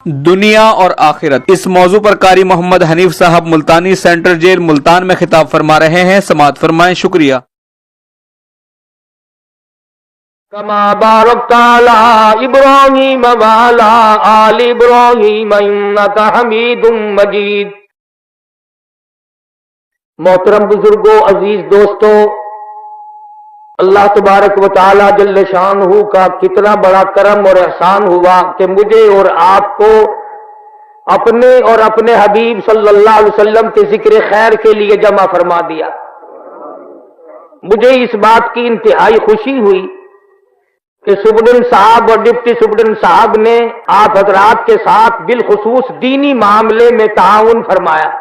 دنیا اور آخرت، اس موضوع پر قاری محمد حنیف صاحب ملتانی سینٹرل جیل ملتان میں خطاب فرما رہے ہیں، سماعت فرمائیں۔ شکریہ۔ کما بارکت علی ابراہیم وعلی آل ابراہیم انک حمید مجید۔ محترم بزرگوں، عزیز دوستو، اللہ تبارک و تعالی جل شانہ کا کتنا بڑا کرم اور احسان ہوا کہ مجھے اور آپ کو اپنے اور اپنے حبیب صلی اللہ علیہ وسلم کے ذکر خیر کے لیے جمع فرما دیا۔ مجھے اس بات کی انتہائی خوشی ہوئی کہ سپرڈنٹ صاحب اور ڈپٹی سپرڈنٹ صاحب نے آپ حضرات کے ساتھ بالخصوص دینی معاملے میں تعاون فرمایا۔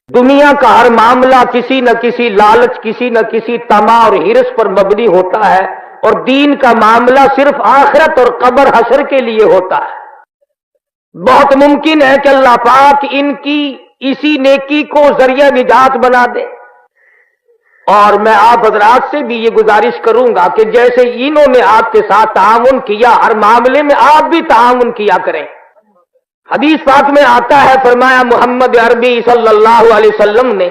دنیا کا ہر معاملہ کسی نہ کسی لالچ، کسی نہ کسی طمع اور ہرس پر مبنی ہوتا ہے، اور دین کا معاملہ صرف آخرت اور قبر حشر کے لیے ہوتا ہے۔ بہت ممکن ہے کہ اللہ پاک ان کی اسی نیکی کو ذریعہ نجات بنا دے، اور میں آپ حضرات سے بھی یہ گزارش کروں گا کہ جیسے انہوں نے آپ کے ساتھ تعاون کیا، ہر معاملے میں آپ بھی تعاون کیا کریں۔ حدیث پاک میں آتا ہے، فرمایا محمد عربی صلی اللہ علیہ وسلم نے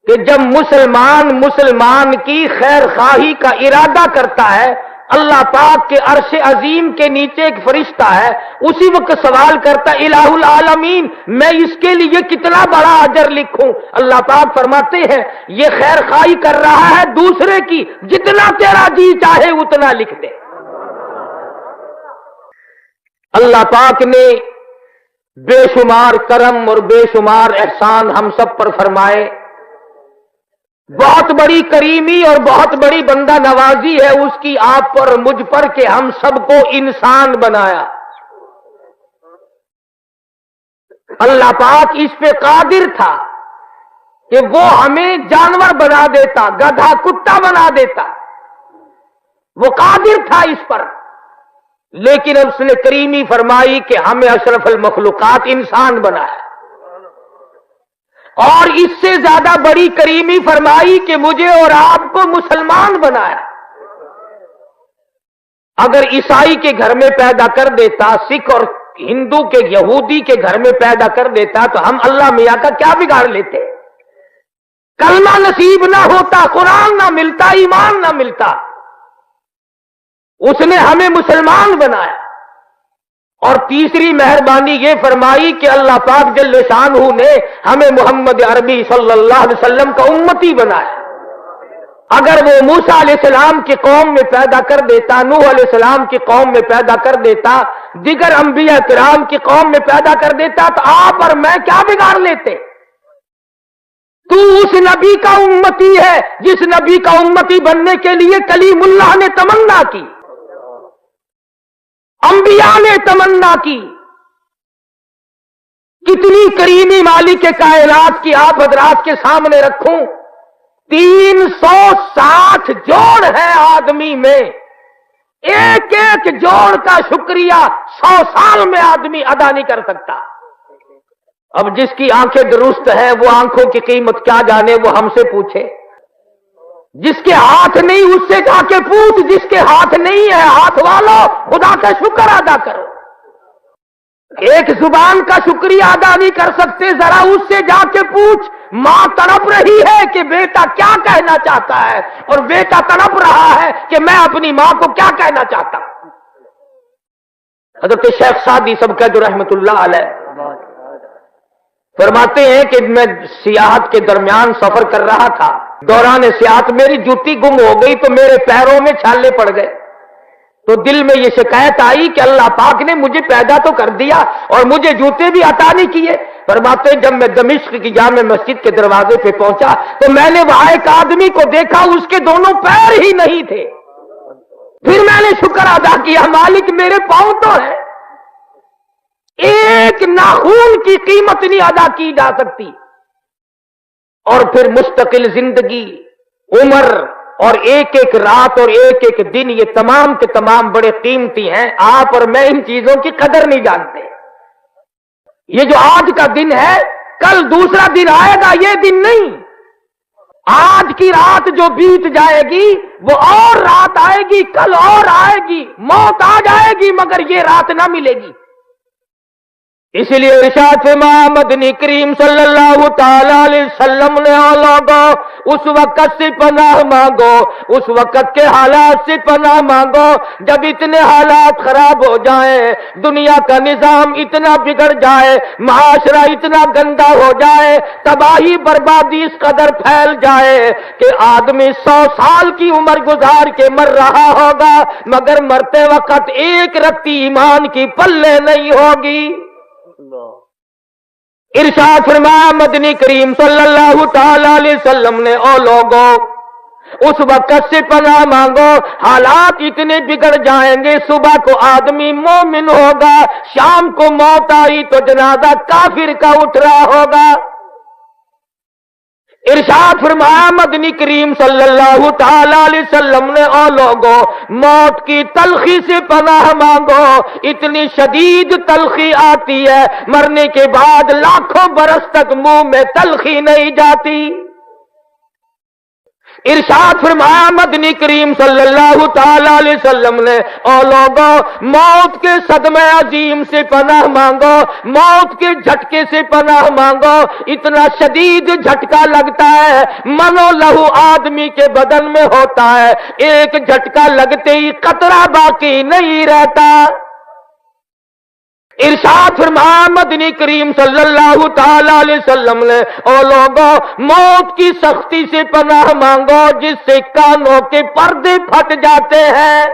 کہ جب مسلمان کی خیر خواہی کا ارادہ کرتا ہے، اللہ پاک کے عرش عظیم کے نیچے ایک فرشتہ ہے، اسی وقت سوال کرتا ہے الہ العالمین، میں اس کے لیے کتنا بڑا اجر لکھوں؟ اللہ پاک فرماتے ہیں یہ خیر خواہی کر رہا ہے دوسرے کی، جتنا تیرا جی چاہے اتنا لکھ دے۔ اللہ پاک نے بے شمار کرم اور بے شمار احسان ہم سب پر فرمائے۔ بہت بڑی کریمی اور بہت بڑی بندہ نوازی ہے اس کی آپ پر، مجھ پر، کہ ہم سب کو انسان بنایا۔ اللہ پاک اس پہ قادر تھا کہ وہ ہمیں جانور بنا دیتا، گدھا کتا بنا دیتا، وہ قادر تھا اس پر، لیکن اس نے کریمی فرمائی کہ ہمیں اشرف المخلوقات انسان بنایا، اور اس سے زیادہ بڑی کریمی فرمائی کہ مجھے اور آپ کو مسلمان بنایا۔ اگر عیسائی کے گھر میں پیدا کر دیتا، سکھ اور ہندو کے، یہودی کے گھر میں پیدا کر دیتا، تو ہم اللہ میاں کا کیا بگاڑ لیتے؟ کلمہ نصیب نہ ہوتا، قرآن نہ ملتا، ایمان نہ ملتا۔ اس نے ہمیں مسلمان بنایا۔ اور تیسری مہربانی یہ فرمائی کہ اللہ پاک جل شانہ نے ہمیں محمد عربی صلی اللہ علیہ وسلم کا امتی بنایا۔ اگر وہ موسیٰ علیہ السلام کی قوم میں پیدا کر دیتا، نوح علیہ السلام کی قوم میں پیدا کر دیتا، دیگر انبیاء کرام کی قوم میں پیدا کر دیتا، تو آپ اور میں کیا بگاڑ لیتے؟ تو اس نبی کا امتی ہے جس نبی کا امتی بننے کے لیے کلیم اللہ نے تمنا کی، انبیاء نے تمنا کی۔ کتنی کریمی مالک کے کائنات کی آپ حضرات کے سامنے رکھوں، 360 جوڑ ہے آدمی میں، ایک ایک جوڑ کا شکریہ 100 سال میں آدمی ادا نہیں کر سکتا۔ اب جس کی آنکھیں درست ہے وہ آنکھوں کی قیمت کیا جانے، وہ ہم سے پوچھے۔ جس کے ہاتھ نہیں اس سے جا کے پوچھ، جس کے ہاتھ نہیں ہے ہاتھ والو خدا کا شکر ادا کرو۔ ایک زبان کا شکریہ ادا نہیں کر سکتے، ذرا اس سے جا کے پوچھ، ماں تڑپ رہی ہے کہ بیٹا کیا کہنا چاہتا ہے، اور بیٹا تڑپ رہا ہے کہ میں اپنی ماں کو کیا کہنا چاہتا ہوں۔ حضرت شیخ سعدی سبکت رحمت اللہ علیہ فرماتے ہیں کہ میں سیاحت کے درمیان سفر کر رہا تھا، دوران سیاحت میری جوتی گم ہو گئی تو میرے پیروں میں چھالے پڑ گئے، تو دل میں یہ شکایت آئی کہ اللہ پاک نے مجھے پیدا تو کر دیا اور مجھے جوتے بھی عطا نہیں کیے۔ فرماتے ہیں جب میں دمشق کی جامع مسجد کے دروازے پہ پہنچا تو میں نے وہاں ایک آدمی کو دیکھا، اس کے دونوں پیر ہی نہیں تھے۔ پھر میں نے شکر ادا کیا، مالک میرے پاؤں تو ہے، ایک ناخون کی قیمت نہیں ادا کی جا سکتی۔ اور پھر مستقل زندگی، عمر اور ایک ایک رات اور ایک ایک دن، یہ تمام کے تمام بڑے قیمتی ہیں۔ آپ اور میں ان چیزوں کی قدر نہیں جانتے۔ یہ جو آج کا دن ہے، کل دوسرا دن آئے گا، یہ دن نہیں۔ آج کی رات جو بیت جائے گی وہ اور رات آئے گی، کل اور آئے گی، موت آ جائے گی مگر یہ رات نہ ملے گی۔ इसलिए इरशाद फरमाया मदनी करीम सल्लल्लाहु ताला अलैहि वसल्लम ने ओ लोगों उस वक्त से पनाह मांगो, उस वक्त के हालात से पनाह मांगो जब इतने हालात खराब हो जाएं, दुनिया का निजाम इतना बिगड़ जाए, माशरा इतना गंदा हो जाए, तबाही बर्बादी इस कदर फैल जाए कि आदमी 100 साल की उम्र गुजार के मर रहा होगा मगर मरते वक्त एक रत्ती ईमान की पल्ले नहीं होगी। इरशाद फरमाया मदनी करीम सल्लल्लाहु ताला अलैहि वसल्लम ने ओ लोगों उस वक्त से पनाह मांगो, हालात इतने बिगड़ जाएंगे, सुबह को आदमी मोमिन होगा, शाम को मौत आई तो जनाजा काफिर का उठ रहा होगा। इरशाद फरमाया मदनी करीम सल्लल्लाहु ताला अलैहि वसल्लम ने ओ लोगों मौत की तलखी से पनाह मांगो, इतनी शदीद तलखी आती है मरने के बाद लाखों बरस तक मुंह में तलखी नहीं जाती। इरशाद फरमाया मदनी करीम सल्लल्लाहु ताला अलैहि वसल्लम ने ओ लोगों मौत के सदमे अजीम से पनाह मांगो, मौत के झटके से पनाह मांगो, इतना शदीद झटका लगता है मनो लहू आदमी के बदन में होता है, एक झटका लगते ही कतरा बाकी नहीं रहता। इरशाद फरमाया मदनी करीम सल्लल्लाहु ताला अलैहि वसल्लम ने ओ लोगों मौत की सख्ती से पनाह मांगो जिससे कानों के पर्दे फट जाते हैं।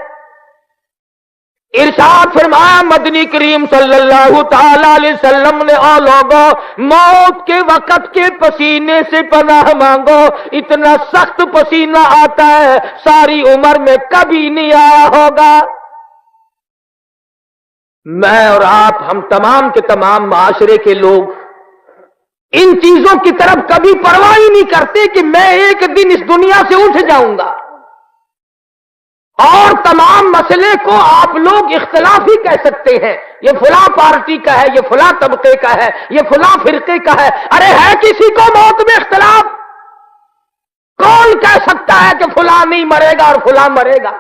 इरशाद फरमाया मदनी करीम सल्लल्लाहु ताला अलैहि वसल्लम ने ओ लोगों मौत के वक्त के पसीने से पनाह मांगो, इतना सख्त पसीना आता है सारी उम्र में कभी नहीं आया होगा। मैं और आप हम तमाम के तमाम माशरे के लोग इन चीजों की तरफ कभी परवाह ही नहीं करते कि मैं एक दिन इस दुनिया से उठ जाऊंगा, और तमाम मसले को आप लोग इख्तिलाफ ही कह सकते हैं, ये फुला पार्टी का है, ये फुला तबके का है, ये फुला फिरके का है। अरे है किसी को मौत में इख्तिलाफ? कौन कह सकता है कि फुला नहीं मरेगा और फुला मरेगा?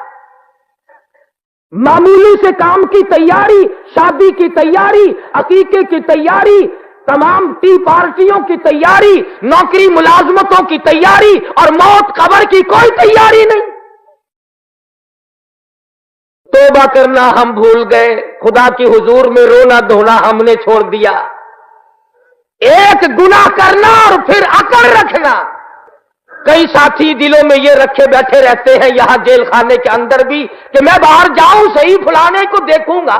मामूली से काम की तैयारी, शादी की तैयारी, अकीके की तैयारी, तमाम टी पार्टियों की तैयारी, नौकरी मुलाजमतों की तैयारी और मौत कब्र की कोई तैयारी नहीं। तौबा करना हम भूल गए, खुदा की हुजूर में रोना धोना हमने छोड़ दिया। एक गुनाह करना और फिर अकड़ रखना। कई साथी दिलों में ये रखे बैठे रहते हैं यहां जेल खाने के अंदर भी कि मैं बाहर जाऊं सही फलाने को देखूंगा,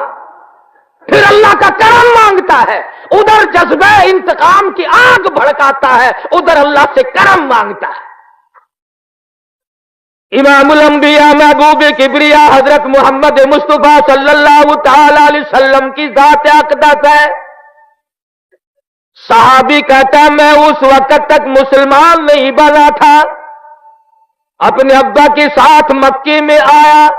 फिर अल्लाह का करम मांगता है, उधर जज्बे इंतकाम की आग भड़काता है, उधर अल्लाह से करम मांगता है। इमामुल अंबिया महबूब किबरिया हजरत मोहम्मद मुस्तफा सल्लल्लाहु ताला अलैहि वसल्लम की जात अक़दस है। सहाबी कहता है मैं उस वक्त तक मुसलमान नहीं बना था, अपने अब्बा के साथ मक्के में आया।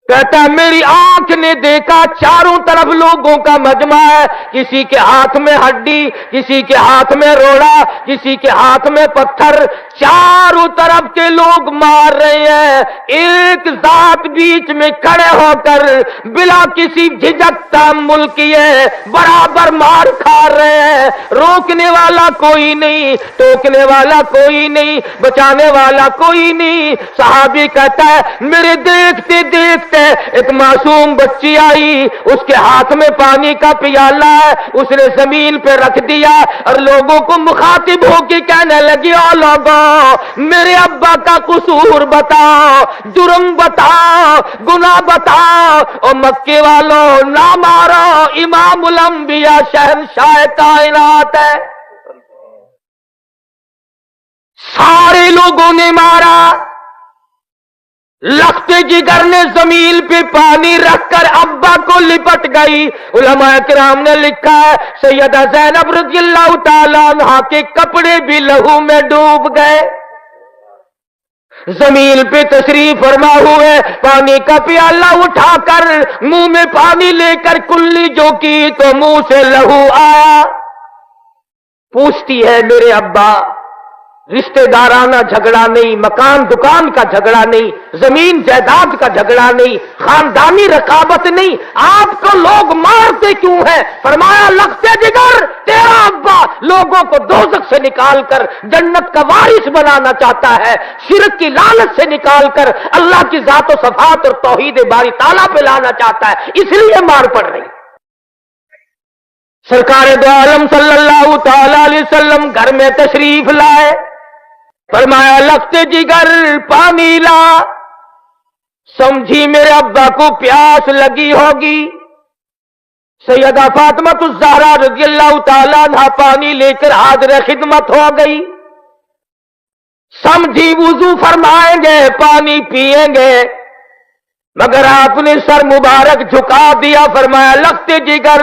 कहता है मेरी आंख ने देखा चारों तरफ लोगों का मजमा है, किसी के हाथ में हड्डी, किसी के हाथ में रोड़ा, किसी के हाथ में पत्थर, चारों तरफ के लोग मार रहे हैं। एक जात बीच में खड़े होकर बिना किसी झिझक तहम्मुल किए बराबर मार खा रहे हैं। रोकने वाला कोई नहीं, टोकने वाला कोई नहीं, बचाने वाला कोई नहीं। सहाबी कहता है मेरे देखते देखते एक मासूम बच्ची आई, उसके हाथ में पानी का पियाला है, उसने जमीन पे रख दिया और लोगों को मुखातिब होकर कहने लगी ओ लोगों मेरे अब्बा का कसूर बताओ, जुर्म बताओ, गुनाह बताओ। और मक्के वालों ना मारो, इमामुल अंबिया शहंशाह कायनात है। सारे लोगों ने मारा। लखते जिगर ने जमीन पे पानी रखकर अब्बा को लिपट गई। उलमा किराम ने लिखा है सैयदा ज़ैनब रज़ियल्लाहु ताला अन्हा के कपड़े भी लहू में डूब गए। जमीन पे तशरीफ फरमा हुए, पानी का प्याला उठाकर मुंह में पानी लेकर कुल्ली जो की तो मुंह से लहू आया। पूछती है मेरे अब्बा, رشتے دارانہ جھگڑا نہیں، مکان دکان کا جھگڑا نہیں، زمین جائیداد کا جھگڑا نہیں، خاندانی رقابت نہیں۔ آپ کو لوگ مارتے کیوں ہیں؟ فرمایا لگتے جگر تیرا ابا لوگوں کو دوزخ سے نکال کر جنت کا وارث بنانا چاہتا ہے، شرک کی لالچ سے نکال کر اللہ کی ذات و صفات اور توحید باری تعالیٰ پہ لانا چاہتا ہے، اس لیے مار پڑ رہی۔ سرکار دو عالم صلی اللہ تعالی علیہ وسلم گھر میں تشریف لائے، فرمایا لگتے جگر پانی لا، سمجھی میرے ابا کو پیاس لگی ہوگی۔ سیدہ فاطمہ الزہرا رضی اللہ تعالیٰ عنہ پانی لے کر حاضر خدمت ہو گئی، سمجھی وضو فرمائیں گے پانی پیئیں گے، مگر آپ نے سر مبارک جھکا دیا، فرمایا لگتے جگر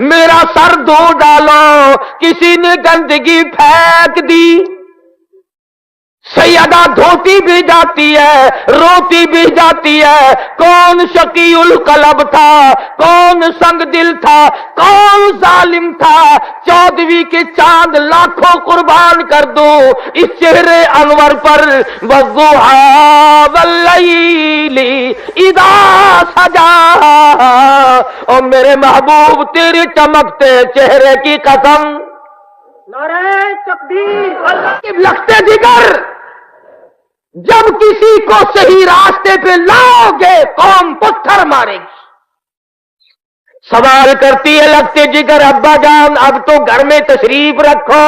میرا سر دھو ڈالو، کسی نے گندگی پھینک دی۔ سیدہ دھوتی بھی جاتی ہے، روتی بھی جاتی ہے، کون شقی القلب تھا، کون سنگ دل تھا، کون ظالم تھا، 14ویں کے چاند لاکھوں قربان کر دو اس چہرے انور پر، والضحیٰ واللیل اذا سجا، اور میرے محبوب تیرے چمکتے چہرے کی قسم، نعرہ تکبیر، لگتے جگر جب کسی کو صحیح راستے پہ لاؤ گے قوم پتھر مارے گی۔ سوال کرتی ہے لگتے جگر ابا جان اب تو گھر میں تشریف رکھو،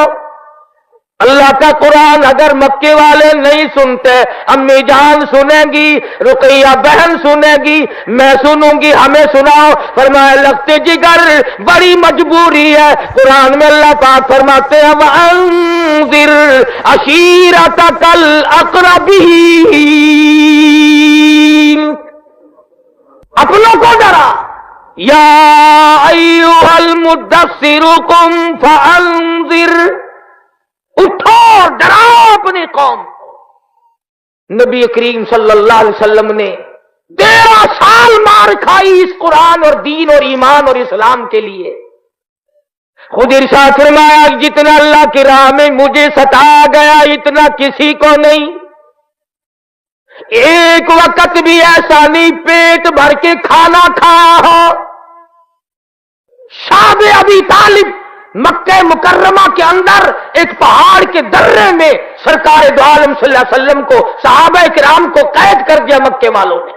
اللہ کا قرآن اگر مکے والے نہیں سنتے، امی جان سنے گی، رقیہ بہن سنے گی، میں سنوں گی، ہمیں سناؤ۔ فرمایا لگتے جگر بڑی مجبوری ہے، قرآن میں اللہ پاک فرماتے ہیں وَأَنذِرْ عَشِيرَتَكَ الْأَقْرَبِينَ، اپنوں کو ڈرا، یا ایھا المدثر قم فانذر، اٹھو ڈراؤ اپنی قوم کو۔ نبی کریم صلی اللہ علیہ وسلم نے 13 سال مار کھائی اس قرآن اور دین اور ایمان اور اسلام کے لیے۔ خود ارشاد فرمایا جتنا اللہ کی راہ میں مجھے ستایا گیا اتنا کسی کو نہیں، ایک وقت بھی ایسا نہیں پیٹ بھر کے کھانا کھایا ہو۔ شاب ابی طالب مکہ مکرمہ کے اندر ایک پہاڑ کے درے میں سرکار دو عالم صلی اللہ علیہ وسلم کو صحابہ کرام کو قید کر دیا مکے والوں نے۔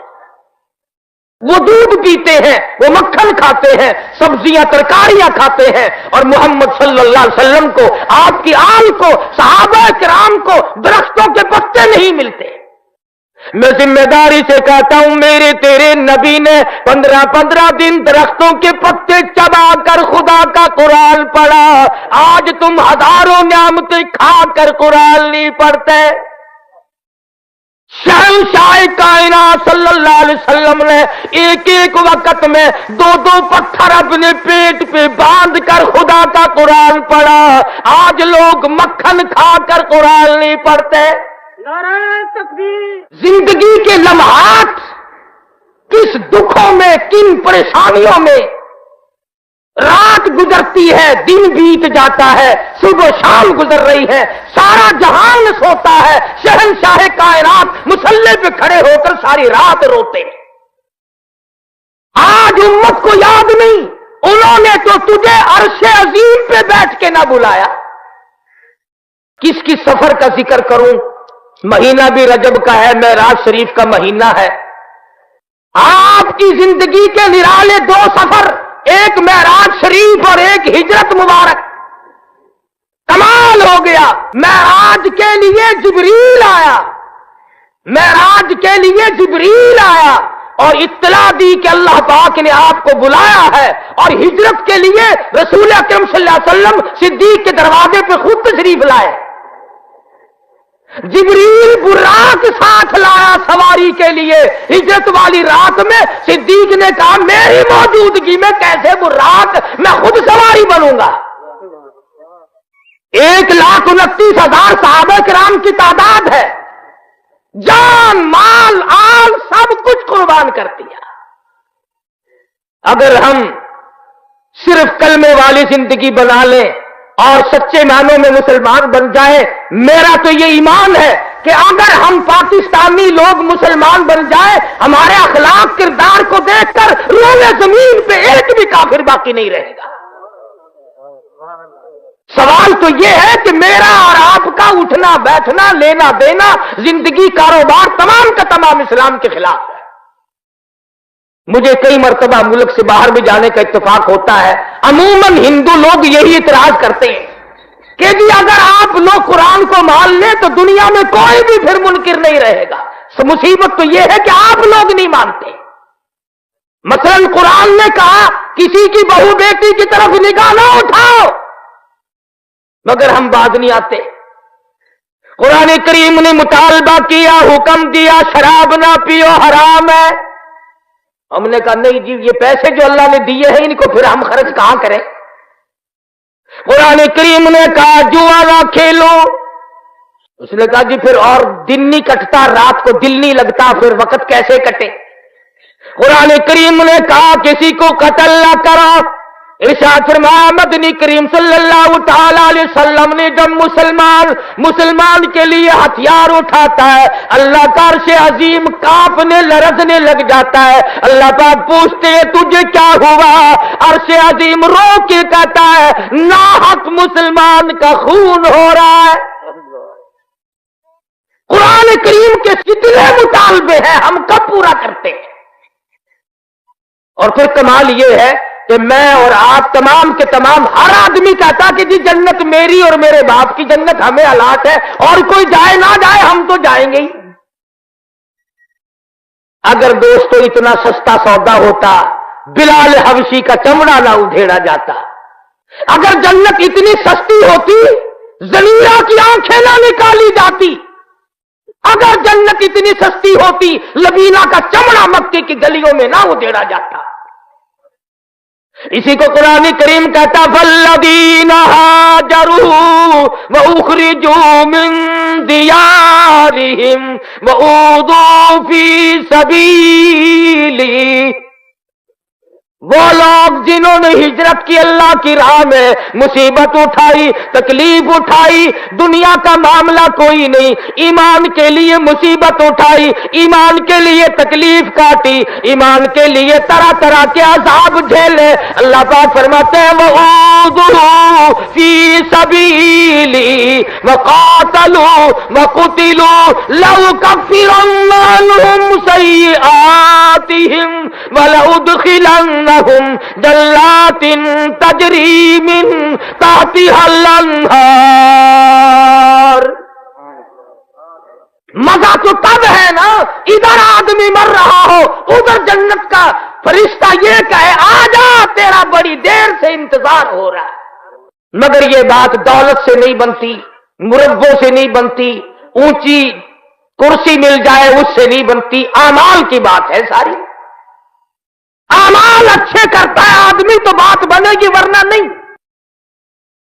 وہ دودھ پیتے ہیں، وہ مکھن کھاتے ہیں، سبزیاں ترکاریاں کھاتے ہیں، اور محمد صلی اللہ علیہ وسلم کو، آپ کی آل کو، صحابہ کرام کو درختوں کے پتے نہیں ملتے۔ میں ذمہ داری سے کہتا ہوں میرے تیرے نبی نے 15 دن درختوں کے پتے چبا کر خدا کا قرآن پڑھا، آج تم ہزاروں نعمتیں کھا کر قرآن نہیں پڑھتے۔ شہنشاہ کائنات صلی اللہ علیہ وسلم نے ایک ایک وقت میں 2 پتھر اپنے پیٹ پہ باندھ کر خدا کا قرآن پڑھا، آج لوگ مکھن کھا کر قرآن نہیں پڑھتے۔ زندگی کے لمحات کس دکھوں میں، کن پریشانیوں میں رات گزرتی ہے، دن بیت جاتا ہے، صبح شام گزر رہی ہے، سارا جہان سوتا ہے، شہنشاہ کائنات مصلے پہ کھڑے ہو کر ساری رات روتے ہیں۔ آج امت کو یاد نہیں، انہوں نے تو تجھے عرش عظیم پہ بیٹھ کے نہ بلایا۔ کس کی سفر کا ذکر کروں؟ مہینہ بھی رجب کا ہے، معراج شریف کا مہینہ ہے۔ آپ کی زندگی کے نرالے 2 سفر، ایک معراج شریف اور ایک ہجرت مبارک، کمال ہو گیا۔ معراج کے لیے جبریل آیا، معراج کے لیے جبریل آیا اور اطلاع دی کہ اللہ پاک نے آپ کو بلایا ہے، اور ہجرت کے لیے رسول اکرم صلی اللہ علیہ وسلم صدیق کے دروازے پہ خود تشریف لائے۔ جبریل براق ساتھ لایا سواری کے لیے، ہجرت والی رات میں صدیق نے کہا میری موجودگی میں کیسے براق، میں خود سواری بنوں گا۔ 1,29,000 صحابہ کرام کی تعداد ہے، جان مال آل سب کچھ قربان کر دیا۔ اگر ہم صرف کلمے والی زندگی بنا لیں، اور سچے معنوں میں مسلمان بن جائے. میرا تو یہ ایمان ہے کہ اگر ہم پاکستانی لوگ مسلمان بن جائیں, ہمارے اخلاق کردار کو دیکھ کر روئے زمین پہ ایک بھی کافر باقی نہیں رہے گا. سوال تو یہ ہے کہ میرا اور آپ کا اٹھنا بیٹھنا لینا دینا زندگی کاروبار تمام کا تمام اسلام کے خلاف ہے. مجھے کئی مرتبہ ملک سے باہر بھی جانے کا اتفاق ہوتا ہے. عموماً ہندو لوگ یہی اعتراض کرتے ہیں کہ جی اگر آپ لوگ قرآن کو مان لیں تو دنیا میں کوئی بھی پھر منکر نہیں رہے گا. مصیبت تو یہ ہے کہ آپ لوگ نہیں مانتے. مثلا قرآن نے کہا کسی کی بہو بیٹی کی طرف نگاہ نہ اٹھاؤ, مگر ہم باز نہیں آتے. قرآن کریم نے مطالبہ کیا, حکم دیا شراب نہ پیو حرام ہے. ہم نے کہا نہیں جی یہ پیسے جو اللہ نے دیے ہیں ان کو پھر ہم خرچ کہاں کریں. قرآن کریم نے کہا جوا نہ کھیلو. اس نے کہا جی پھر اور دن نہیں کٹتا, رات کو دل نہیں لگتا, پھر وقت کیسے کٹے. قرآن کریم نے کہا کسی کو قتل نہ کرو. ارشاد فرمایا مدنی کریم صلی اللہ تعالی علیہ وسلم نے جب مسلمان کے لیے ہتھیار اٹھاتا ہے اللہ کا عرش عظیم کانپنے لرزنے لگ جاتا ہے. اللہ پاک پوچھتے ہیں تجھے کیا ہوا؟ عرش عظیم رو کے کہتا ہے ناحق مسلمان کا خون ہو رہا ہے. قرآن کریم کے کتنے مطالبے ہیں, ہم کب پورا کرتے ہیں؟ اور پھر کمال یہ ہے کہ میں اور آپ تمام کے تمام ہر آدمی کہتا کہ جی جنت میری اور میرے باپ کی جنت ہمیں الاٹ ہے, اور کوئی جائے نہ جائے ہم تو جائیں گے ہی. اگر دوستو اتنا سستا سودا ہوتا بلال حبشی کا چمڑا نہ ادھیڑا جاتا. اگر جنت اتنی سستی ہوتی زلیرہ کی آنکھیں نہ نکالی جاتی. اگر جنت اتنی سستی ہوتی لبینہ کا چمڑا مکے کی گلیوں میں نہ ادھیڑا جاتا. اسی کو قرآن کریم کہتا فالذین ہاجروا واخرجوا من دیارہم واوذوا فی سبیلی. وہ لوگ جنہوں نے ہجرت کی اللہ کی راہ میں, مصیبت اٹھائی, تکلیف اٹھائی, دنیا کا معاملہ کوئی نہیں, ایمان کے لیے مصیبت اٹھائی, ایمان کے لیے تکلیف کاٹی, ایمان کے لیے طرح طرح کے عذاب جھیلے. اللہ پاک فرماتے ہیں وَأُوذُوا فِي سَبِيلِي وَقَاتَلُوا وَقُتِلُوا لَأُكَفِّرَنَّ عَنْهُمْ سَيِّئَاتِهِمْ وَلَأُدْخِلَنَّهُمْ جنات تجری من تحتها الانہار. مزہ تو تب ہے نا ادھر آدمی مر رہا ہو, ادھر جنت کا فرشتہ یہ کہے آ جا تیرا بڑی دیر سے انتظار ہو رہا ہے. مگر یہ بات دولت سے نہیں بنتی, مربوں سے نہیں بنتی, اونچی کرسی مل جائے اس سے نہیں بنتی. اعمال کی بات ہے ساری. اعمال اچھے کرتا ہے آدمی تو بات بنے گی, ورنہ نہیں.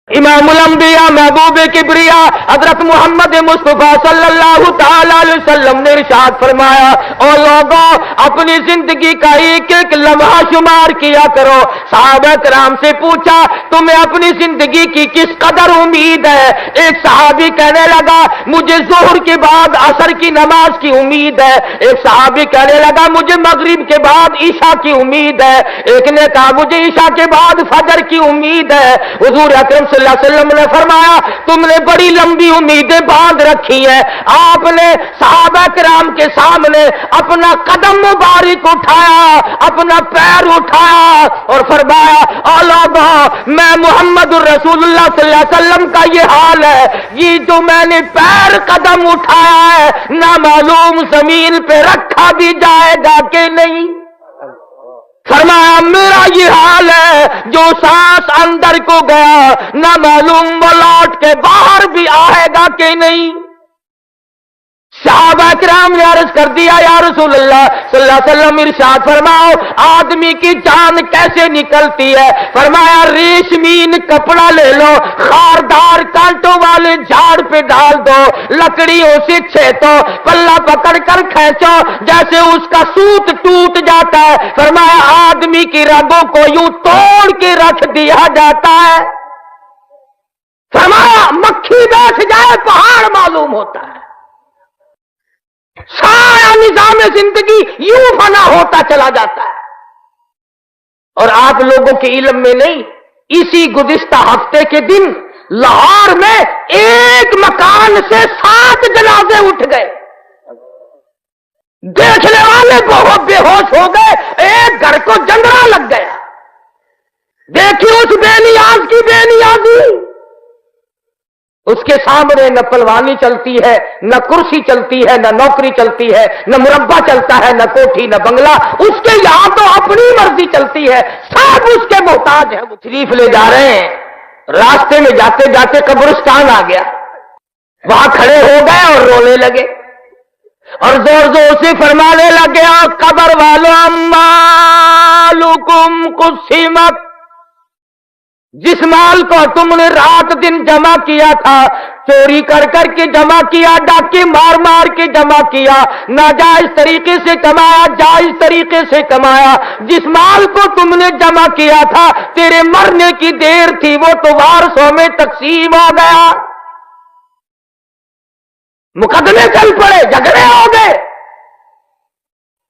امام الانبیاء محبوب کبریا حضرت محمد مصطفیٰ صلی اللہ تعالی علیہ وسلم نے ارشاد فرمایا او لوگوں اپنی زندگی کا ایک ایک لمحہ شمار کیا کرو. صحابہ کرام سے پوچھا تمہیں اپنی زندگی کی کس قدر امید ہے؟ ایک صحابی کہنے لگا مجھے ظہر کے بعد عصر کی نماز کی امید ہے. ایک صحابی کہنے لگا مجھے مغرب کے بعد عشاء کی امید ہے. ایک نے کہا مجھے عشاء کے بعد فجر کی امید ہے. حضور اکرم صلی اللہ علیہ وسلم نے فرمایا تم نے بڑی لمبی امیدیں باندھ رکھی ہیں. آپ نے صحابہ کرام کے سامنے اپنا قدم مبارک اٹھایا, اپنا پیر اٹھایا اور فرمایا اے لوگوں میں محمد الرسول اللہ صلی اللہ علیہ وسلم کا یہ حال ہے, یہ جو میں نے پیر قدم اٹھایا ہے نہ معلوم زمین پہ رکھا بھی جائے گا کہ نہیں. فرمایا میرا یہ حال ہے جو سانس اندر کو گیا نہ معلوم وہ لوٹ کے باہر بھی آئے گا کہ نہیں. صحابہ کرام نے عرض کر دیا یا رسول اللہ صلی اللہ علیہ وسلم ارشاد فرماؤ آدمی کی جان کیسے نکلتی ہے؟ فرمایا ریشمین کپڑا لے لو, خاردار کانٹوں والے جھاڑ پہ ڈال دو, لکڑیوں سے چھیتو, پلہ پکڑ کر کھینچو جیسے اس کا سوت ٹوٹ جاتا ہے. فرمایا آدمی کی رگوں کو یوں توڑ کے رکھ دیا جاتا ہے. فرمایا مکھی بیٹھ جائے پہاڑ معلوم ہوتا ہے، سارا نظام زندگی یوں فنا ہوتا چلا جاتا ہے۔ اور آپ لوگوں کے علم میں نہیں، اسی گزشتہ ہفتے کے دن لاہور میں ایک مکان سے 7 جنازے اٹھ گئے، دیکھنے والے بہت بے ہوش ہو گئے، ایک گھر کو جنگڑا لگ گیا۔ دیکھیے اس بے نیاز کی بے نیازی، اس کے سامنے نہ پلوانی چلتی ہے، نہ کرسی چلتی ہے، نہ نوکری چلتی ہے، نہ مربع چلتا ہے، نہ کوٹھی، نہ بنگلہ، اس کے یہاں تو اپنی مرضی چلتی ہے، سب اس کے محتاج ہیں۔ وہ تشریف لے جا رہے ہیں، راستے میں جاتے جاتے قبرستان آ گیا، وہاں کھڑے ہو گئے اور رونے لگے اور زور زور سے فرمانے لگے، قبر والو اموالکم قسمت، جس مال کو تم نے رات دن جمع کیا تھا، چوری کر کر کے جمع کیا، ڈاکے مار مار کے جمع کیا، ناجائز طریقے سے کمایا، جائز طریقے سے کمایا، جس مال کو تم نے جمع کیا تھا تیرے مرنے کی دیر تھی، وہ تو وارثوں میں تقسیم ہو گیا، مقدمے چل پڑے، جھگڑے ہو گئے۔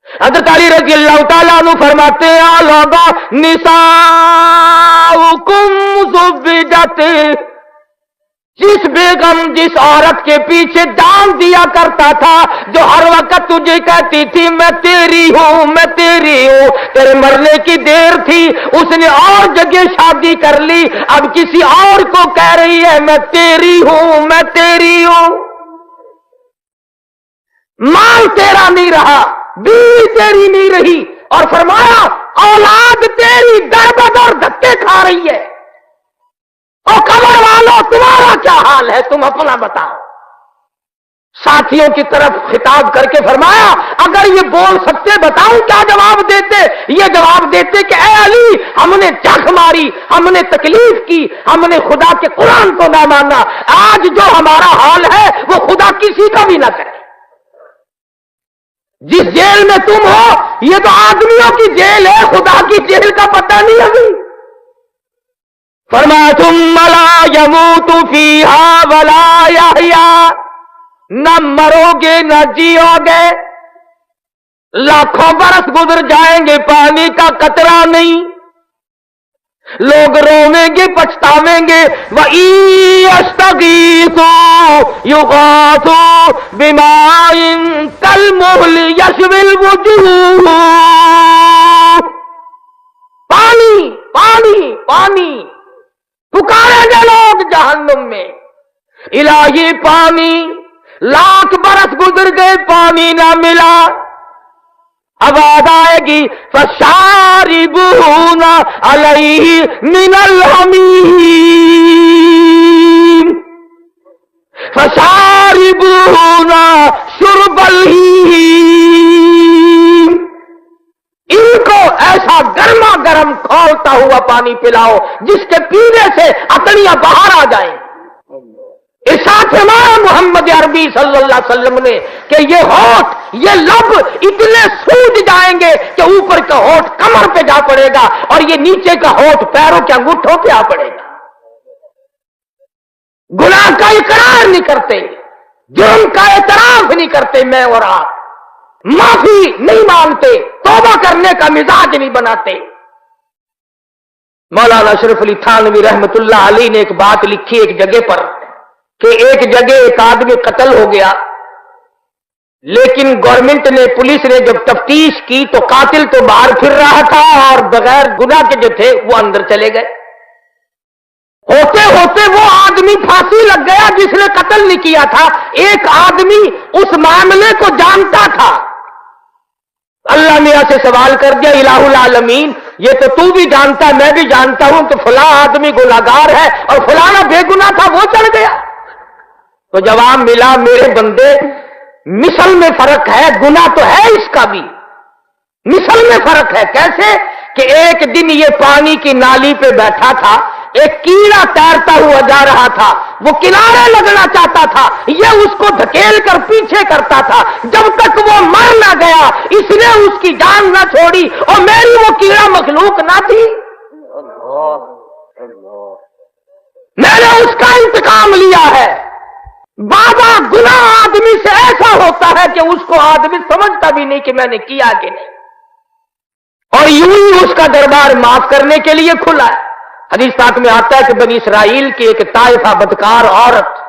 حضرت علی رضی اللہ تعالیٰ عنہ فرماتے ہیں، لوگوں نساؤکم زبدت، جس بیگم جس عورت کے پیچھے جان دیا کرتا تھا، جو ہر وقت تجھے کہتی تھی میں تیری ہوں میں تیری ہوں، تیرے مرنے کی دیر تھی، اس نے اور جگہ شادی کر لی، اب کسی اور کو کہہ رہی ہے میں تیری ہوں میں تیری ہوں، مال تیرا نہیں رہا، بیوی تیری نہیں رہی، اور فرمایا اولاد تیری دربدر دھکے کھا رہی ہے۔ اور قبر والوں تمہارا کیا حال ہے، تم اپنا بتاؤ۔ ساتھیوں کی طرف خطاب کر کے فرمایا اگر یہ بول سکتے بتاؤں کیا جواب دیتے؟ یہ جواب دیتے کہ اے علی، ہم نے چاک ماری، ہم نے تکلیف کی، ہم نے خدا کے قرآن کو نہ مانا، آج جو ہمارا حال ہے وہ خدا کسی کا بھی نہ کرے۔ جس جیل میں تم ہو یہ تو آدمیوں کی جیل ہے، خدا کی جیل کا پتہ نہیں ابھی۔ فرمایا ثم لا يموت فيها ولا يحيا، نہ مرو گے نہ جیو گے، لاکھوں برس گزر جائیں گے پانی کا قطرہ نہیں، لوگ رویں گے پچھتاویں گے، وَإِن يَسْتَغِيثُوا يُغَاثُوا بِمَاءٍ كَالْمُهْلِ يَشْوِي الْوُجُوهَ، پانی پانی پانی پکاریں گے لوگ جہنم میں، الہی پانی، لاکھ برس گزر گئے پانی نہ ملا، آواز آئے گی فَشَارِبُونَ عَلَيْهِ مِنَ الْحَمِيمِ، فَشَارِبُونَ شُرْبَ الْهِيمِ، ان کو ایسا گرما گرم کھولتا ہوا پانی پلاؤ جس کے پینے سے اکڑیاں باہر آ جائیں۔ ارشاد فرمایا محمد عربی صلی اللہ علیہ وسلم نے کہ یہ ہونٹ، یہ لب اتنے سوج جائیں گے کہ اوپر کا ہونٹ کمر پہ جا پڑے گا اور یہ نیچے کا ہونٹ پیروں کے انگوٹھوں پہ آ پڑے گا۔ گناہ کا اقرار نہیں کرتے، جرم کا اعتراف نہیں کرتے، میں اور آپ معافی نہیں مانگتے، توبہ کرنے کا مزاج نہیں بناتے۔ مولانا اشرف علی تھانوی رحمت اللہ علیہ نے ایک بات لکھی ایک جگہ پر کہ ایک جگہ ایک آدمی قتل ہو گیا، لیکن گورنمنٹ نے، پولیس نے جب تفتیش کی تو قاتل تو باہر پھر رہا تھا اور بغیر گناہ کے جو تھے وہ اندر چلے گئے۔ ہوتے ہوتے وہ آدمی پھانسی لگ گیا جس نے قتل نہیں کیا تھا۔ ایک آدمی اس معاملے کو جانتا تھا، اللہ میاں سے سوال کر دیا، الہ العالمین یہ تو تو بھی جانتا ہے، میں بھی جانتا ہوں کہ فلاں آدمی گناہگار ہے اور فلانا بے گناہ تھا، وہ چڑھ گیا۔ تو جواب ملا، میرے بندے مثل میں فرق ہے، گناہ تو ہے اس کا بھی، مثل میں فرق ہے۔ کیسے کہ ایک دن یہ پانی کی نالی پہ بیٹھا تھا، ایک کیڑا تیرتا ہوا جا رہا تھا، وہ کنارے لگنا چاہتا تھا، یہ اس کو دھکیل کر پیچھے کرتا تھا، جب تک وہ مر نہ گیا اس نے اس کی جان نہ چھوڑی، اور میری وہ کیڑا مخلوق نہ تھی، میں نے اس کا انتقام नाम लिया है। बाबा गुनाह आदमी से ऐसा होता है कि उसको आदमी समझता भी नहीं कि मैंने किया कि नहीं, और यूं ही उसका दरबार माफ करने के लिए खुला है। हदीस पाक में आता है कि बनी इसराइल की एक ताइफा बदकार औरत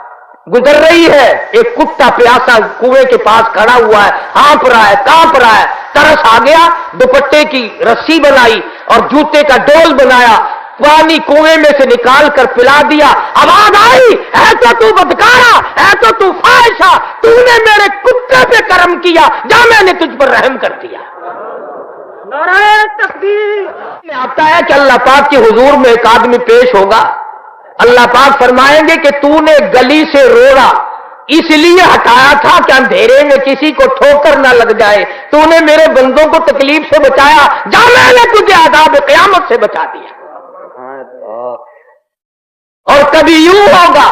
गुजर रही है, एक कुत्ता प्यासा कुएं के पास खड़ा हुआ है, हाँफ रहा है, कांप रहा है, तरस आ गया, दुपट्टे की रस्सी बनाई और जूते का डोल बनाया, पानी कुएं में से निकाल कर पिला दिया। आवाज आई, है तो तू बदकारा, है तो तू फाहिशा, तूने मेरे कुत्ते पे कर्म किया, जा मैंने तुझ पर रहम कर दिया। नारे तकबीर। में आता है कि अल्लाह पाक के हुजूर में एक आदमी पेश होगा, अल्लाह पाक फरमाएंगे कि तूने गली से रोड़ा इसलिए हटाया था कि अंधेरे में किसी को ठोकर ना लग जाए, तूने मेरे बंदों को तकलीफ से बचाया, जा मैंने तुझे आदाब क़यामत से बचा दिया। और कभी यूं होगा,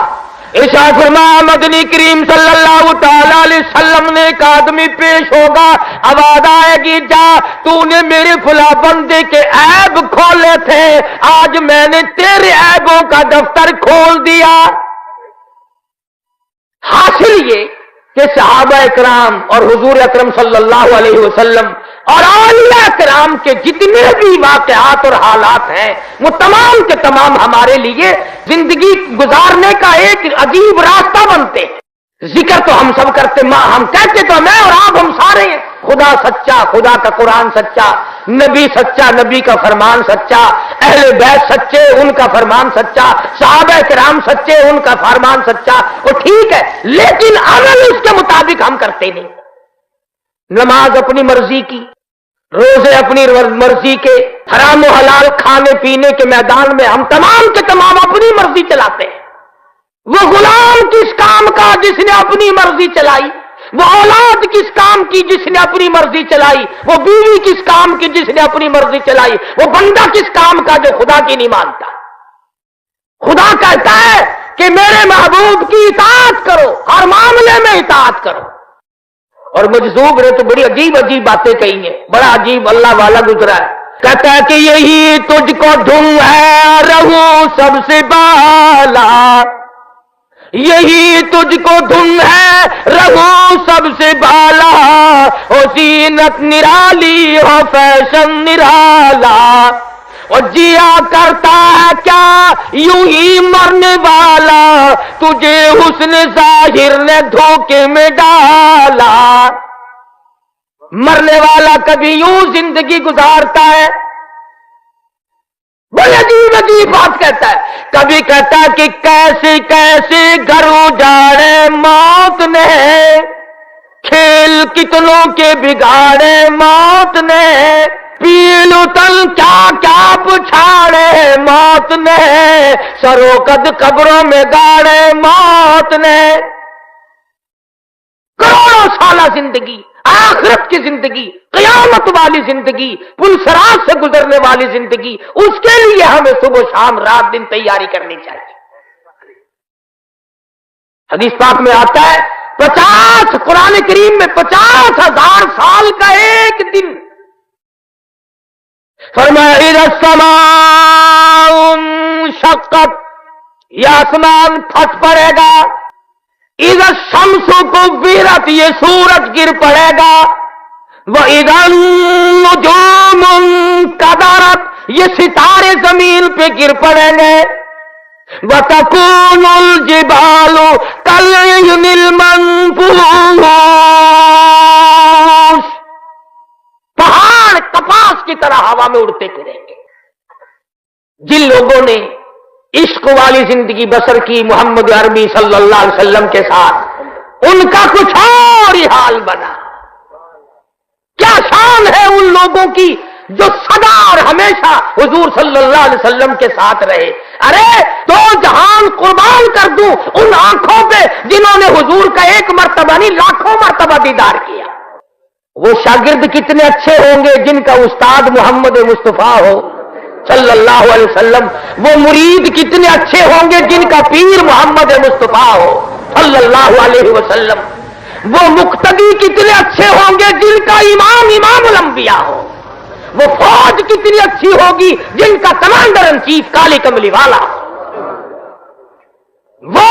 इरशाद फरमाया मदनी करीम सल्लल्लाहु तआला अलैहि वसल्लम ने एक आदमी पेश होगा, आवाज आएगी, जा तूने मेरे फला बंदे के ऐब खोले थे, आज मैंने तेरे ऐबों का दफ्तर खोल दिया। हासिल ये कि सहाबा इकराम और हुजूर अकरम सल्लल्लाहु अलैहि वसल्लम और औलिया इकराम के जितने भी वाक़यात और हालात हैं, वो तमाम के तमाम हमारे लिए जिंदगी गुजारने का एक अजीब रास्ता बनते हैं। जिक्र तो हम सब करते, हम कहते तो मैं और आप हम सारे हैं, खुदा सच्चा, खुदा का कुरान सच्चा, नबी सच्चा, नबी का फरमान सच्चा, अहले बैत सच्चे, उनका फरमान सच्चा, सहाबा किराम सच्चे, उनका फरमान सच्चा। वो ठीक है, लेकिन अमल उसके मुताबिक हम करते नहीं। नमाज अपनी मर्जी की, रोजे अपनी मर्जी के, हराम और हलाल खाने पीने के मैदान में हम तमाम के तमाम अपनी मर्जी चलाते हैं। वो गुलाम किस काम का जिसने अपनी मर्जी चलाई, वो औलाद किस काम की जिसने अपनी मर्जी चलाई, वो बीवी किस काम की जिसने अपनी मर्जी चलाई, वो बंदा किस काम का जो खुदा की नहीं मानता। खुदा कहता है कि मेरे महबूब की इताअत करो, हर मामले में इताअत करो। और मजजूब ने तो बड़ी अजीब अजीब बातें कही हैं, बड़ा अजीब अल्लाह वाला गुजरा है। कहता है कि यही तुझको ढूंढ है रहूं सबसे बाला, यही तुझको धुन है रहूं सबसे बाला, हो जीनत निराली हो फैशन निराला, और जिया करता है क्या यूं ही मरने वाला, तुझे हुस्न जाहिर ने धोखे में डाला। मरने वाला कभी यूं जिंदगी गुजारता है, बड़ी अजीब अजीब बात कहता है। कभी कहता है कि कैसे कैसे घर उजाड़े मौत ने, खेल कितनों के बिगाड़े मौत ने, पील उतल क्या क्या पुछाड़े मौत ने, सरोकद कब्रों में गाड़े मौत ने। करोड़ों साला जिंदगी, आखिरत की जिंदगी, क़यामत वाली जिंदगी, पुलसरात से गुजरने वाली जिंदगी, उसके लिए हमें सुबह शाम रात दिन तैयारी करनी चाहिए। हदीस पाक में आता है 50 कुरान करीम में 50,000 साल का एक दिन। फरमाया इज़ा समाउन शक्कत, यह आसमान फट पड़ेगा, इधर शम्सु को वीरत, ये सूरज गिर पड़ेगा, व इधर नुजूमुन कदरत, ये सितारे जमीन पे गिर पड़ेंगे, व तकूनुल जिबालु कलयुनिल मनफूस, पहाड़ कपास की तरह हवा में उड़ते फिरेंगे। जिन लोगों ने इश्क वाली जिंदगी बसर की मोहम्मद अरबी सल्लल्लाहु अलैहि वसल्लम के साथ, उनका कुछ और ही हाल बना। क्या शान है उन लोगों की जो सदा और हमेशा हुजूर सल्लल्लाहु अलैहि वसल्लम के साथ रहे। अरे तो जहान कुर्बान कर दूं उन आंखों पे जिन्होंने हुजूर का एक मर्तबा नहीं लाखों मर्तबा दीदार किया। वो शागिर्द कितने अच्छे होंगे जिनका उस्ताद मोहम्मद मुस्तफा हो सल्लल्लाहु अलैहि वसल्लम, वो मुरीद कितने अच्छे होंगे जिनका पीर मोहम्मद मुस्तफा हो सल्लल्लाहु अलैहि वसल्लम, वो मुक्तदी कितने अच्छे होंगे जिनका इमाम इमामुल अंबिया हो, वो फौज कितनी अच्छी होगी जिनका कमांडर इन चीफ काली कमली वाला हो। وہ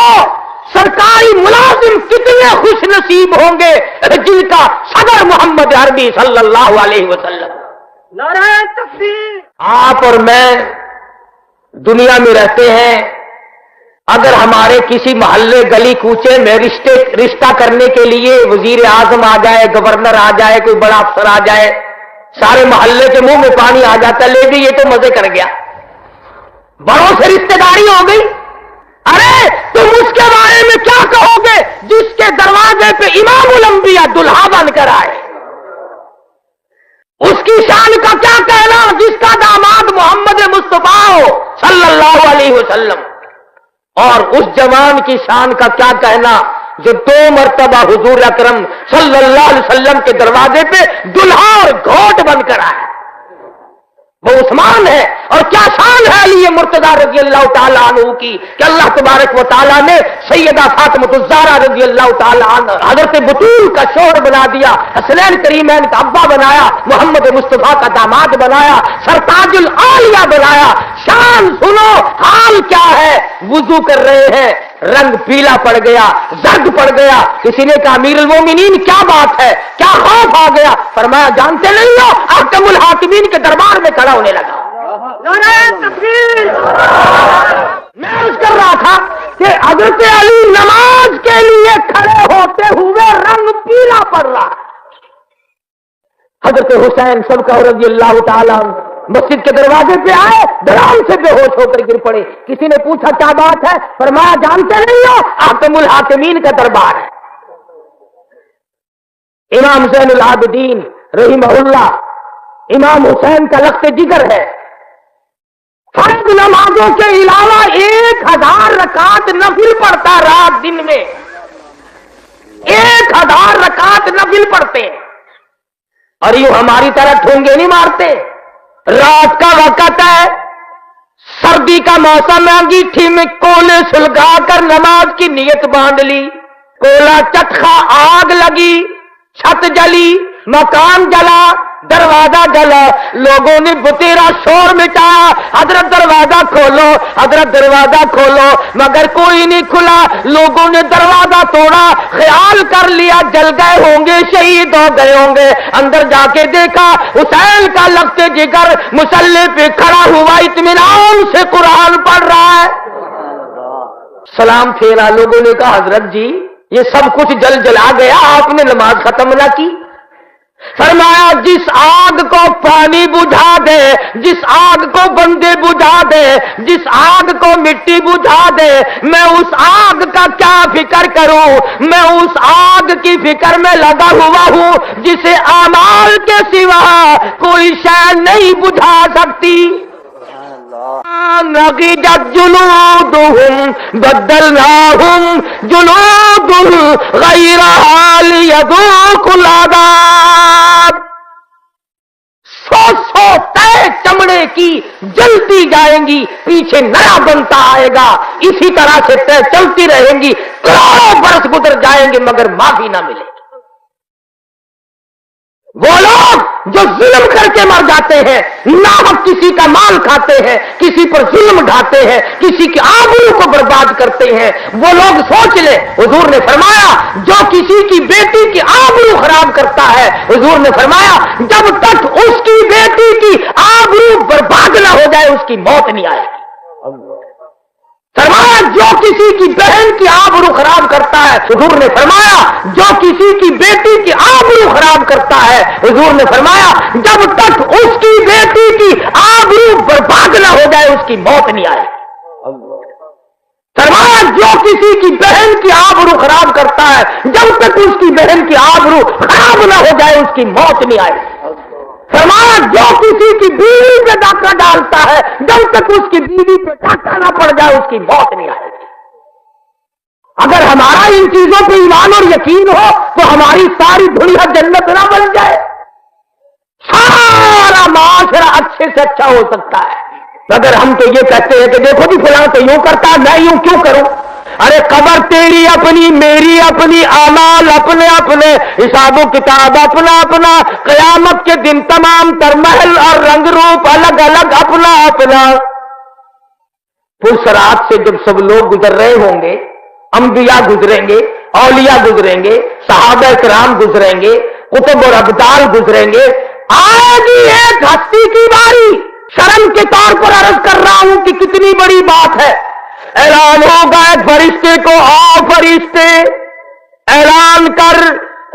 سرکاری ملازم کتنے خوش نصیب ہوں گے جن کا صدر محمد عربی صلی اللہ علیہ وسلم. نعرہ تکبیر. آپ اور میں دنیا میں رہتے ہیں. اگر ہمارے کسی محلے گلی کوچے میں رشتہ کرنے کے لیے وزیر اعظم آ جائے, گورنر آ جائے, کوئی بڑا افسر آ جائے, سارے محلے کے منہ میں پانی آ جاتا ہے, لے بھی یہ تو مزے کر گیا, بڑوں سے رشتہ داری ہو گئی. ارے تم اس کے بارے میں کیا کہو گے جس کے دروازے پہ امام الانبیاء دلہا بن کر آئے؟ اس کی شان کا کیا کہنا جس کا داماد محمد مصطفیٰ ہو صلی اللہ علیہ وسلم, اور اس جوان کی شان کا کیا کہنا جو 2 مرتبہ حضور اکرم صلی اللہ علیہ وسلم کے دروازے پہ دلہا اور گھوٹ بن کر آیا. وہ عثمان ہے, اور کیا شان ہے علی مرتضیٰ رضی اللہ تعالیٰ عنہ کی کہ اللہ تبارک و تعالیٰ نے سیدہ فاطمۃ الزہرا رضی اللہ تعالیٰ عنہ حضرت بطول کا شوہر بنا دیا, حسنین کریمین کا ابا بنایا, محمد مصطفیٰ کا داماد بنایا, سرتاج العالیہ بنایا. شان سنو, حال کیا ہے, وضو کر رہے ہیں, رنگ پیلا پڑ گیا, زرد پڑ گیا. کسی نے کہا امیر المومنین کیا بات ہے, کیا خوف آ گیا؟ فرمایا جانتے نہیں ہو, احکم الحاکمین کے دربار میں کھڑا ہونے لگا. نعرہ تکبیر. میں عرض کر رہا تھا کہ حضرت علی نماز کے لیے کھڑے ہوتے ہوئے رنگ پیلا پڑ رہا. حضرت حسین سب کا رضی اللہ تعالیٰ مسجد کے دروازے پہ آئے, دھڑام سے بے ہوش ہو کر گر پڑے. کسی نے پوچھا کیا بات ہے؟ فرمایا جانتے نہیں ہو, احکم الحاکمین کا دربار ہے. امام زین العابدین رحمہ اللہ, امام حسین کا لخت جگر ہے. فرض نمازوں کے علاوہ 1000 رکعت نفل پڑھتا رات دن میں, 1000 رکعت نفل پڑھتے ہیں. اور یوں ہماری طرح ٹھونگے نہیں مارتے. رات کا وقت ہے, سردی کا موسم ہے, انگیٹھی میں کولے سلگا کر نماز کی نیت باندھ لی. کولا چٹخا, آگ لگی, چھت جلی, مکان جلا, دروازہ جلا, لوگوں نے بتیرا شور مٹایا, حضرت دروازہ کھولو, حضرت دروازہ کھولو, مگر کوئی نہیں کھلا. لوگوں نے دروازہ توڑا, خیال کر لیا جل گئے ہوں گے, شہید ہو گئے ہوں گے. اندر جا کے دیکھا حسین کا لخت جگر مصلی پہ کھڑا ہوا, اطمینان سے قرآن پڑھ رہا ہے. سلام پھیرا. لوگوں نے کہا حضرت جی یہ سب کچھ جل جلا گیا, آپ نے نماز ختم نہ کی. فرمایا جس آگ کو پانی بجھا دے, جس آگ کو بندے بجھا دے, جس آگ کو مٹی بجھا دے, میں اس آگ کا کیا فکر کروں؟ میں اس آگ کی فکر میں لگا ہوا ہوں جسے اعمال کے سوا کوئی شے نہیں بجھا سکتی. نضجت جلودهم بدلناهم جلود غیرها لیذوقوا العذاب. 100 تہ چمڑے کی جلتی جائیں گی, پیچھے نیا بنتا آئے گا. اسی طرح سے تہ چلتی رہیں گی, کروڑوں برس گزر جائیں گے مگر معافی نہ ملے گی. وہ لوگ جو ظلم کر کے مر جاتے ہیں, ناحق کسی کا مال کھاتے ہیں, کسی پر ظلم ڈھاتے ہیں, کسی کی آبرو کو برباد کرتے ہیں, وہ لوگ سوچ لیں. حضور نے فرمایا جو کسی کی بیٹی کی آبرو خراب کرتا ہے, حضور نے فرمایا جب تک اس کی بیٹی کی آبرو برباد نہ ہو جائے اس کی موت نہیں آئے گی. فرمایا جو کسی کی بہن کی آبرو خراب کرتا ہے, حضور نے فرمایا جو کسی کی بیٹی کی آبرو خراب کرتا ہے, حضور نے فرمایا جب تک اس کی بیٹی کی آبرو برباد نہ ہو جائے اس کی موت نہیں آئے. فرمایا جو کسی کی بہن کی آبرو خراب کرتا ہے, جب تک اس کی بہن کی آبرو خراب نہ ہو جائے اس کی موت نہیں آئے. فرمایا جو کسی کی بیوی پہ ڈاکہ ڈالتا ہے, جب تک اس کی بیوی پہ ڈاکہ نہ پڑ جائے اس کی موت نہیں آئے گی. اگر ہمارا ان چیزوں پہ ایمان اور یقین ہو تو ہماری ساری دنیا جنت نہ بن جائے, سارا معاشرہ اچھے سے اچھا ہو سکتا ہے. اگر ہم تو یہ کہتے ہیں کہ دیکھو جی فلاں تو یوں کرتا ہے, میں یوں کیوں کروں؟ ارے قبر تیری اپنی, میری اپنی, اعمال اپنے اپنے, حساب و کتاب اپنا اپنا, قیامت کے دن تمام تر محل اور رنگ روپ الگ الگ اپنا اپنا. पुल सरात से जब सब लोग गुजर रहे होंगे, अंबिया गुजरेंगे, औलिया गुजरेंगे, सहाबा किराम गुजरेंगे, कुतुब और अब्दाल गुजरेंगे, आएगी एक हस्ती की बारी। शर्म के तौर पर अर्ज कर रहा हूं कि कितनी बड़ी बात है। ऐलान होगा एक फरिश्ते को, आओ फरिश्ते ऐलान कर,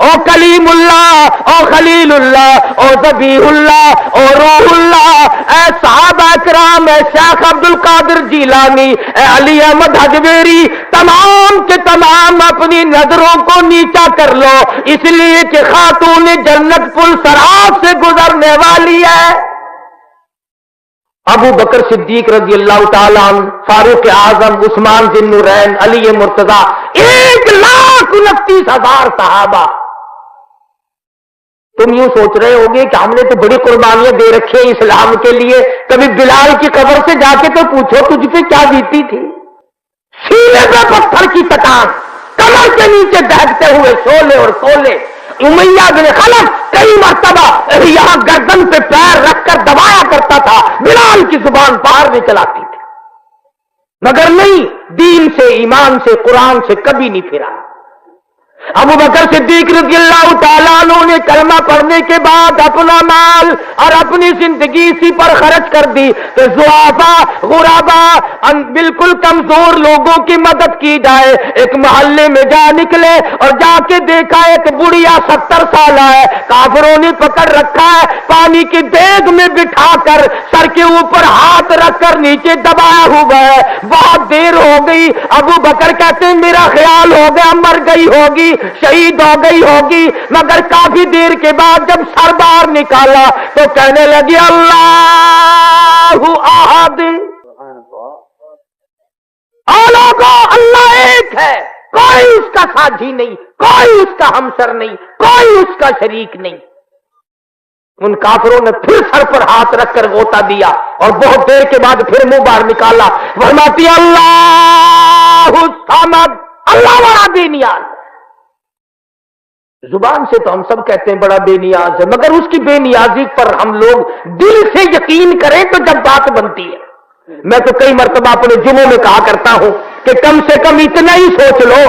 ओ कलीमुल्लाह, ओ खलीलुल्लाह, ओ ज़बीहुल्लाह, ओ रूहुल्लाह, ऐ सहाबा किराम, ऐ शेख अब्दुल कादिर जीलानी, ऐ अली अहमद हजवेरी, तमाम के तमाम अपनी नजरों को नीचा कर लो, इसलिए कि खातून जन्नत पुल सरात से गुजरने वाली है। अबू बकर सिद्दीक रज़ी अल्लाह ताला अन्हु, फारूक आजम, उस्मान ज़िन्नुरैन, अली मुर्तजा, 1,29,000 सहाबा। तुम यूं सोच रहे होगे कि हमने तो बड़ी कुर्बानियां दे रखी है इस्लाम के लिए, कभी बिलाल की कब्र से जाके तो पूछो तुझ पे क्या बीती थी। सीने में पत्थर की चट्टान, कमर के नीचे दहकते हुए शोले और कोले। उमैया बिन खलफ कई मर्तबा यहां गर्दन पे पैर रखकर दबाया करता था, बिलाल की जुबान पार नहीं चलाती थी, मगर नहीं, दीन से, ईमान से, कुरान से कभी नहीं फिरा। अबू बकर सिद्दीक रज़ियल्लाहु ताला अन्हु ने कलमा पढ़ने के बाद अपना माल और अपनी जिंदगी इसी पर खर्च कर दी। तो ज़ुआफा, गुराबा, बिल्कुल कमजोर लोगों की मदद की जाए। एक मोहल्ले में जा निकले और जाके देखा एक बुढ़िया 70 साल है, काफिरों ने पकड़ रखा है, पानी की देग में बिठाकर सर के ऊपर हाथ रखकर नीचे दबाया हुआ है। बहुत देर हो गई, अबू बकर कहते मेरा ख्याल हो गया मर गई होगी, शहीद हो गई होगी, मगर काफी देर के बाद जब सर बाहर निकाला तो कहने लगी अल्लाहु अहद, अल्लाह एक है, कोई उसका साझी नहीं, कोई उसका हमसर नहीं, कोई उसका शरीक नहीं। उन काफिरों ने फिर सर पर हाथ रखकर गोता दिया और बहुत देर के बाद फिर मुंह बाहर निकाला, फरमाती अल्लाहु समद, अल्लाह बड़ा बेनियाज। जुबान से तो हम सब कहते हैं बड़ा बेनियाज है, मगर उसकी बेनियाजी पर हम लोग दिल से यकीन करें तो जब बात बनती है। मैं तो कई मर्तबा अपने जुमों में कहा करता हूं कि कम से कम इतना ही सोच लो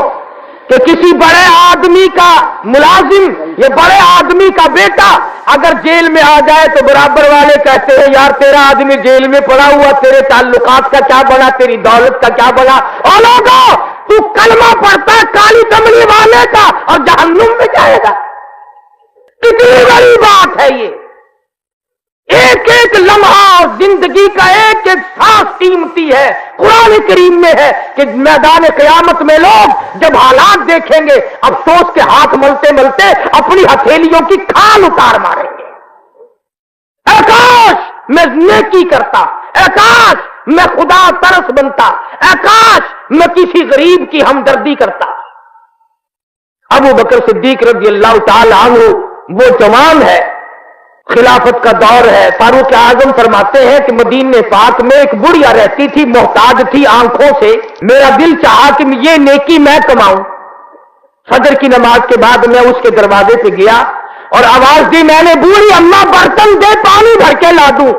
कि किसी बड़े आदमी का मुलाजिम या बड़े आदमी का बेटा अगर जेल में आ जाए तो बराबर वाले कहते हैं यार तेरा आदमी जेल में पड़ा हुआ, तेरे ताल्लुकात का क्या बना, तेरी दौलत का क्या बना। और लोगों, तू कलमा पढ़ता है काली कमली वाले का और जहन्नुम में जाएगा। कितनी बड़ी बात है ये। एक एक लम्हा जिंदगी का एक एक सांस कीमती है। कुरान करीम में है कि मैदान क़यामत में लोग जब हालात देखेंगे अफसोस के हाथ मलते मलते अपनी हथेलियों की खाल उतार मारेंगे। आकाश मैं नेकी करता, आकाश मैं खुदा तरस बनता, आकाश मैं किसी गरीब की हमदर्दी करता। अबू बकर सिद्दीक रज़ियल्लाहु ताला अन्हु वो जवान है, खिलाफत का दौर है। फारूक आजम फरमाते हैं कि मदीने पाक में एक बुढ़िया रहती थी, मोहताज थी आंखों से। मेरा दिल चाहा कि ये नेकी मैं कमाऊं। फजर की नमाज के बाद मैं उसके दरवाजे पे गया और आवाज दी मैंने, बूढ़ी अम्मा बर्तन दे पानी भर के ला दूं।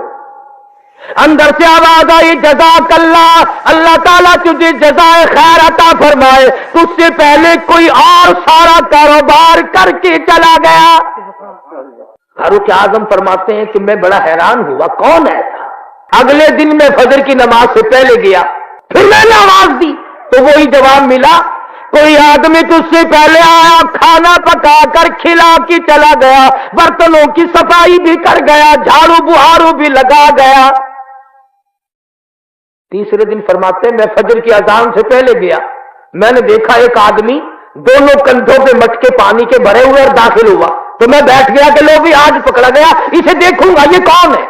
अंदर से आवाज आई, जज़ाकल्लाह, अल्लाह ताला तुझे जज़ाए खैर अता फरमाए, तुझसे पहले कोई और सारा कारोबार करके चला गया। फारूक आजम फरमाते हैं कि मैं बड़ा हैरान हुआ, कौन है ऐसा। अगले दिन मैं फजर की नमाज से पहले गया, फिर मैंने आवाज दी तो वही जवाब मिला, कोई आदमी तुझसे पहले आया, खाना पका कर खिला के चला गया, बर्तनों की सफाई भी कर गया, झाड़ू बुहारू भी लगा गया। तीसरे दिन फरमाते हैं मैं फजर की अजान से पहले गया, मैंने देखा एक आदमी दोनों कंधों पे मटके पानी के भरे हुए और दाखिल हुआ, तो मैं बैठ गया कि लो भी आज पकड़ा गया, इसे देखूंगा ये कौन है।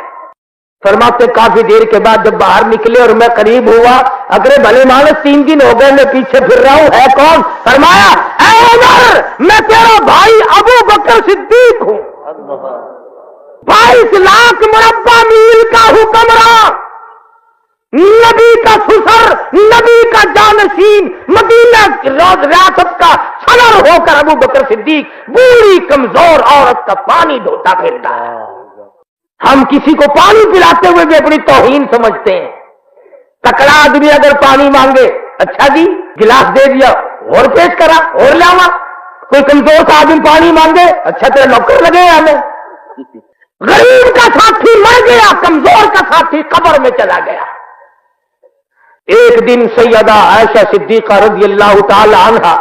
फरमाते काफी देर के बाद जब बाहर निकले और मैं करीब हुआ, अगर भले मानस 3 दिन हो गए मैं पीछे फिर रहा हूं, है कौन। फरमाया ऐ उमर, मैं तेरा भाई अबू बकर सिद्दीक हूं, 22 लाख मुरब्बा मील का हुक्मरान, नबी का सुसर, नबी का जानशीन, मदीना रियासत का सदर होकर अबू बकर सिद्दीक बूढ़ी कमजोर औरत का पानी धोता फिरता है। हम किसी को पानी पिलाते हुए भी अपनी तौहीन समझते हैं। तकड़ा आदमी अगर पानी मांगे, अच्छा जी गिलास दे दिया, और पेश करा और लावा। कोई कमजोर सा आदमी पानी मांगे, अच्छा तेरा नौकर लगे हमें। गरीब का साथी मर गया, कमजोर का साथी कब्र में चला गया। एक दिन सैयदा आयशा सिद्दीका रज़ियल्लाहु ताला अन्हा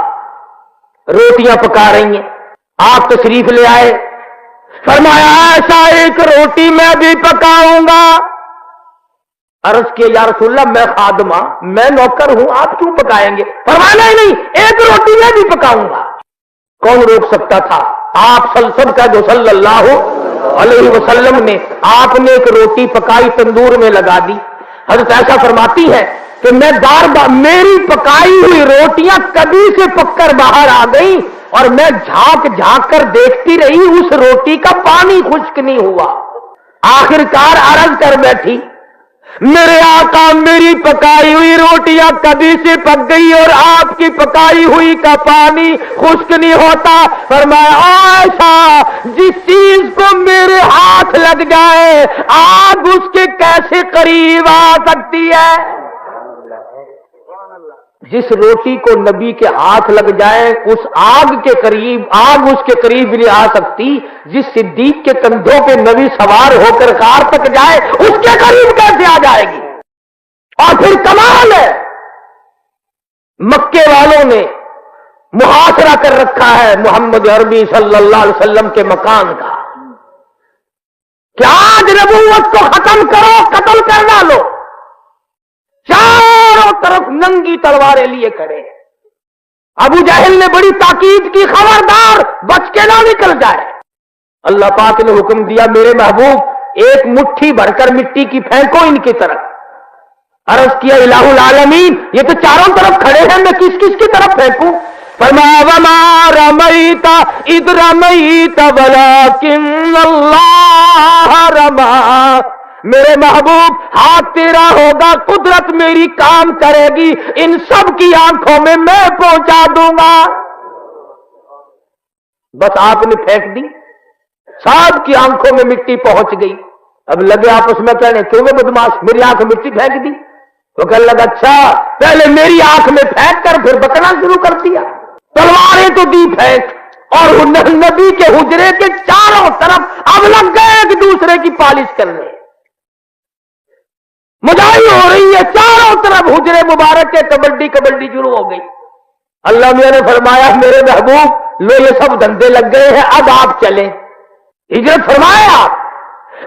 रोटियां पका रही हैं, आप तशरीफ ले आए, फरमाया आयशा एक रोटी मैं भी पकाऊंगा। अर्ज किया या रसूलल्लाह मैं खादमा, मैं नौकर हूं, आप क्यों पकाएंगे? फरमाया नहीं, एक रोटी मैं भी पकाऊंगा। कौन रोक सकता था? आप सबका जो सल्लल्लाहु अलैहि वसल्लम ने, आपने एक रोटी पकाई, तंदूर में लगा दी। हज़रत आयशा फरमाती है कि मैं बार बार मेरी पकाई हुई रोटियां कभी से पककर बाहर आ गई और मैं झांक झांक कर देखती रही, उस रोटी का पानी खुश्क नहीं हुआ। आखिरकार अर्ज कर बैठी, मेरे आका मेरी पकाई हुई रोटियां कभी से पक गई और आपकी पकाई हुई का पानी खुश्क नहीं होता। फरमाया आयशा जिस चीज को मेरे हाथ लग जाए आग उसके कैसे करीब आ सकती है? जिस रोटी को नबी के हाथ लग जाए उस आग के करीब, आग उसके करीब भी नहीं आ सकती। जिस सिद्दीक के कंधों पे नबी सवार होकर कार तक जाए उसके करीब कैसे आ जाएगी? और फिर कमाल है, मक्के वालों ने मुहासरा कर रखा है मोहम्मद अरबी सल्लल्लाहु अलैहि वसल्लम के मकान का कि आज नबूवत को खत्म करो, कत्ल कर डालो। चारों तरफ नंगी तलवारें लिए खड़े। अबू जहल ने बड़ी ताकीद की, खबरदार बच के ना निकल जाए। अल्लाह पाक ने हुक्म दिया मेरे महबूब एक मुट्ठी भरकर मिट्टी की फेंको इनकी तरफ। अर्ज किया इलाहुल आलमीन ये तो चारों तरफ खड़े हैं, मैं किस किस की तरफ फेंकूं? फरमाया वमा रमैता इद रमैता वलाकिन्नल्लाह रमा। मेरे महबूब हाथ तेरा होगा, कुदरत मेरी काम करेगी, इन सब की आंखों में मैं पहुंचा दूंगा। बस आपने फेंक दी, सब की आंखों में मिट्टी पहुंच गई। अब लगे आपस में कहने क्यों बदमाश मेरी आंख में मिट्टी फेंक दी? तो कहने लगा अच्छा पहले मेरी आंख में फेंक कर फिर बकना शुरू कर दिया। तलवारें तो दी फेंक और नबी के हुजरे के चारों तरफ अब लग गए एक दूसरे की पालिश करने। मुजाही हो रही है चारों तरफ, हुजरे मुबारक के कबड्डी कबड्डी शुरू हो गई। अल्लाह मियां ने फरमाया मेरे महबूब लो ये सब धंधे लग गए हैं, अब आप चलें। हिजरत फरमाया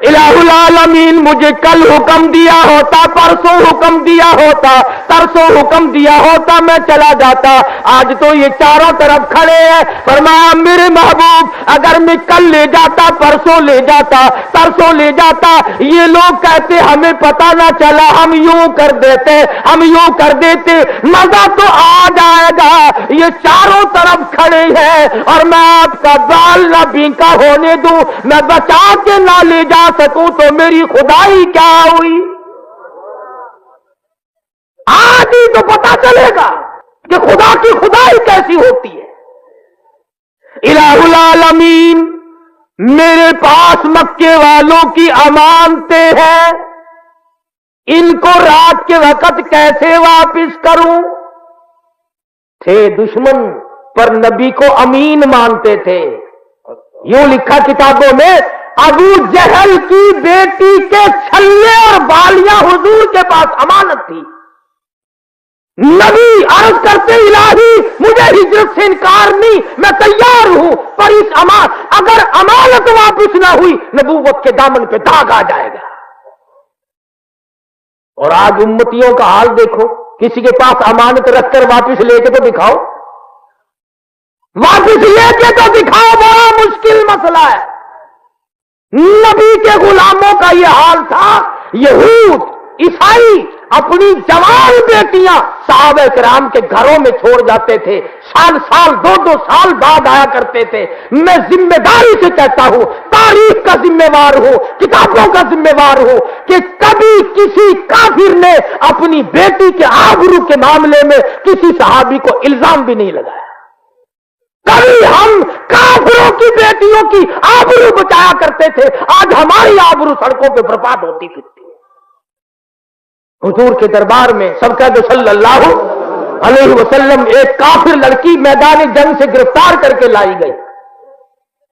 इलाहुल आलमीन मुझे कल हुक्म दिया होता, परसों हुक्म दिया होता, तरसों हुक्म दिया होता, मैं चला जाता। आज तो ये चारों तरफ खड़े हैं। फरमाया मेरे महबूब अगर मैं कल ले जाता, परसों ले जाता, तरसों ले जाता, ये लोग कहते हमें पता ना चला, हम यूं कर देते, हम यूं कर देते, मजा तो आ जाएगा। ये चारों तरफ खड़े हैं और मैं आपका बाल ना बीका होने दूं, मैं बचा के ना ले जा सकूं तो मेरी खुदाई क्या हुई? आज ही तो पता चलेगा कि खुदा की खुदाई कैसी होती है। इलाहुल आलमीन मेरे पास मक्के वालों की अमानतें हैं, इनको रात के वक्त कैसे वापिस करूं? थे दुश्मन पर नबी को अमीन मानते थे। यूं लिखा किताबों में अबू जहल की बेटी के छल्ले और बालियां हुजूर के पास अमानत थी। नबी अर्ज करते इलाही मुझे हिजरत से इनकार नहीं, मैं तैयार हूं, पर इस अगर अमानत वापस ना हुई नबूवत के दामन पे दाग आ जाएगा। और आज उम्मतियों का हाल देखो, किसी के पास अमानत रखकर वापस लेके तो दिखाओ, वापस लेके तो दिखाओ, बड़ा मुश्किल मसला है। नबी के गुलामों का यह हाल था। यहूद ईसाई अपनी जवान बेटियां सहाबा किराम के घरों में छोड़ जाते थे, साल साल 2-2 साल बाद आया करते थे। मैं जिम्मेदारी से कहता हूं, तारीख का जिम्मेवार हूं, किताबों का जिम्मेवार हूं कि कभी किसी काफिर ने अपनी बेटी के आबरू के मामले में किसी सहाबी को इल्जाम भी नहीं लगाया। कभी हम काफिरों की बेटियों की आबरू बचाया करते थे, आज हमारी आबरू सड़कों पे बर्बाद होती फिरती। हुजूर के दरबार में सबका जो सल्लल्लाहु अलैहि वसल्लम एक काफिर लड़की मैदान जंग से गिरफ्तार करके लाई गई।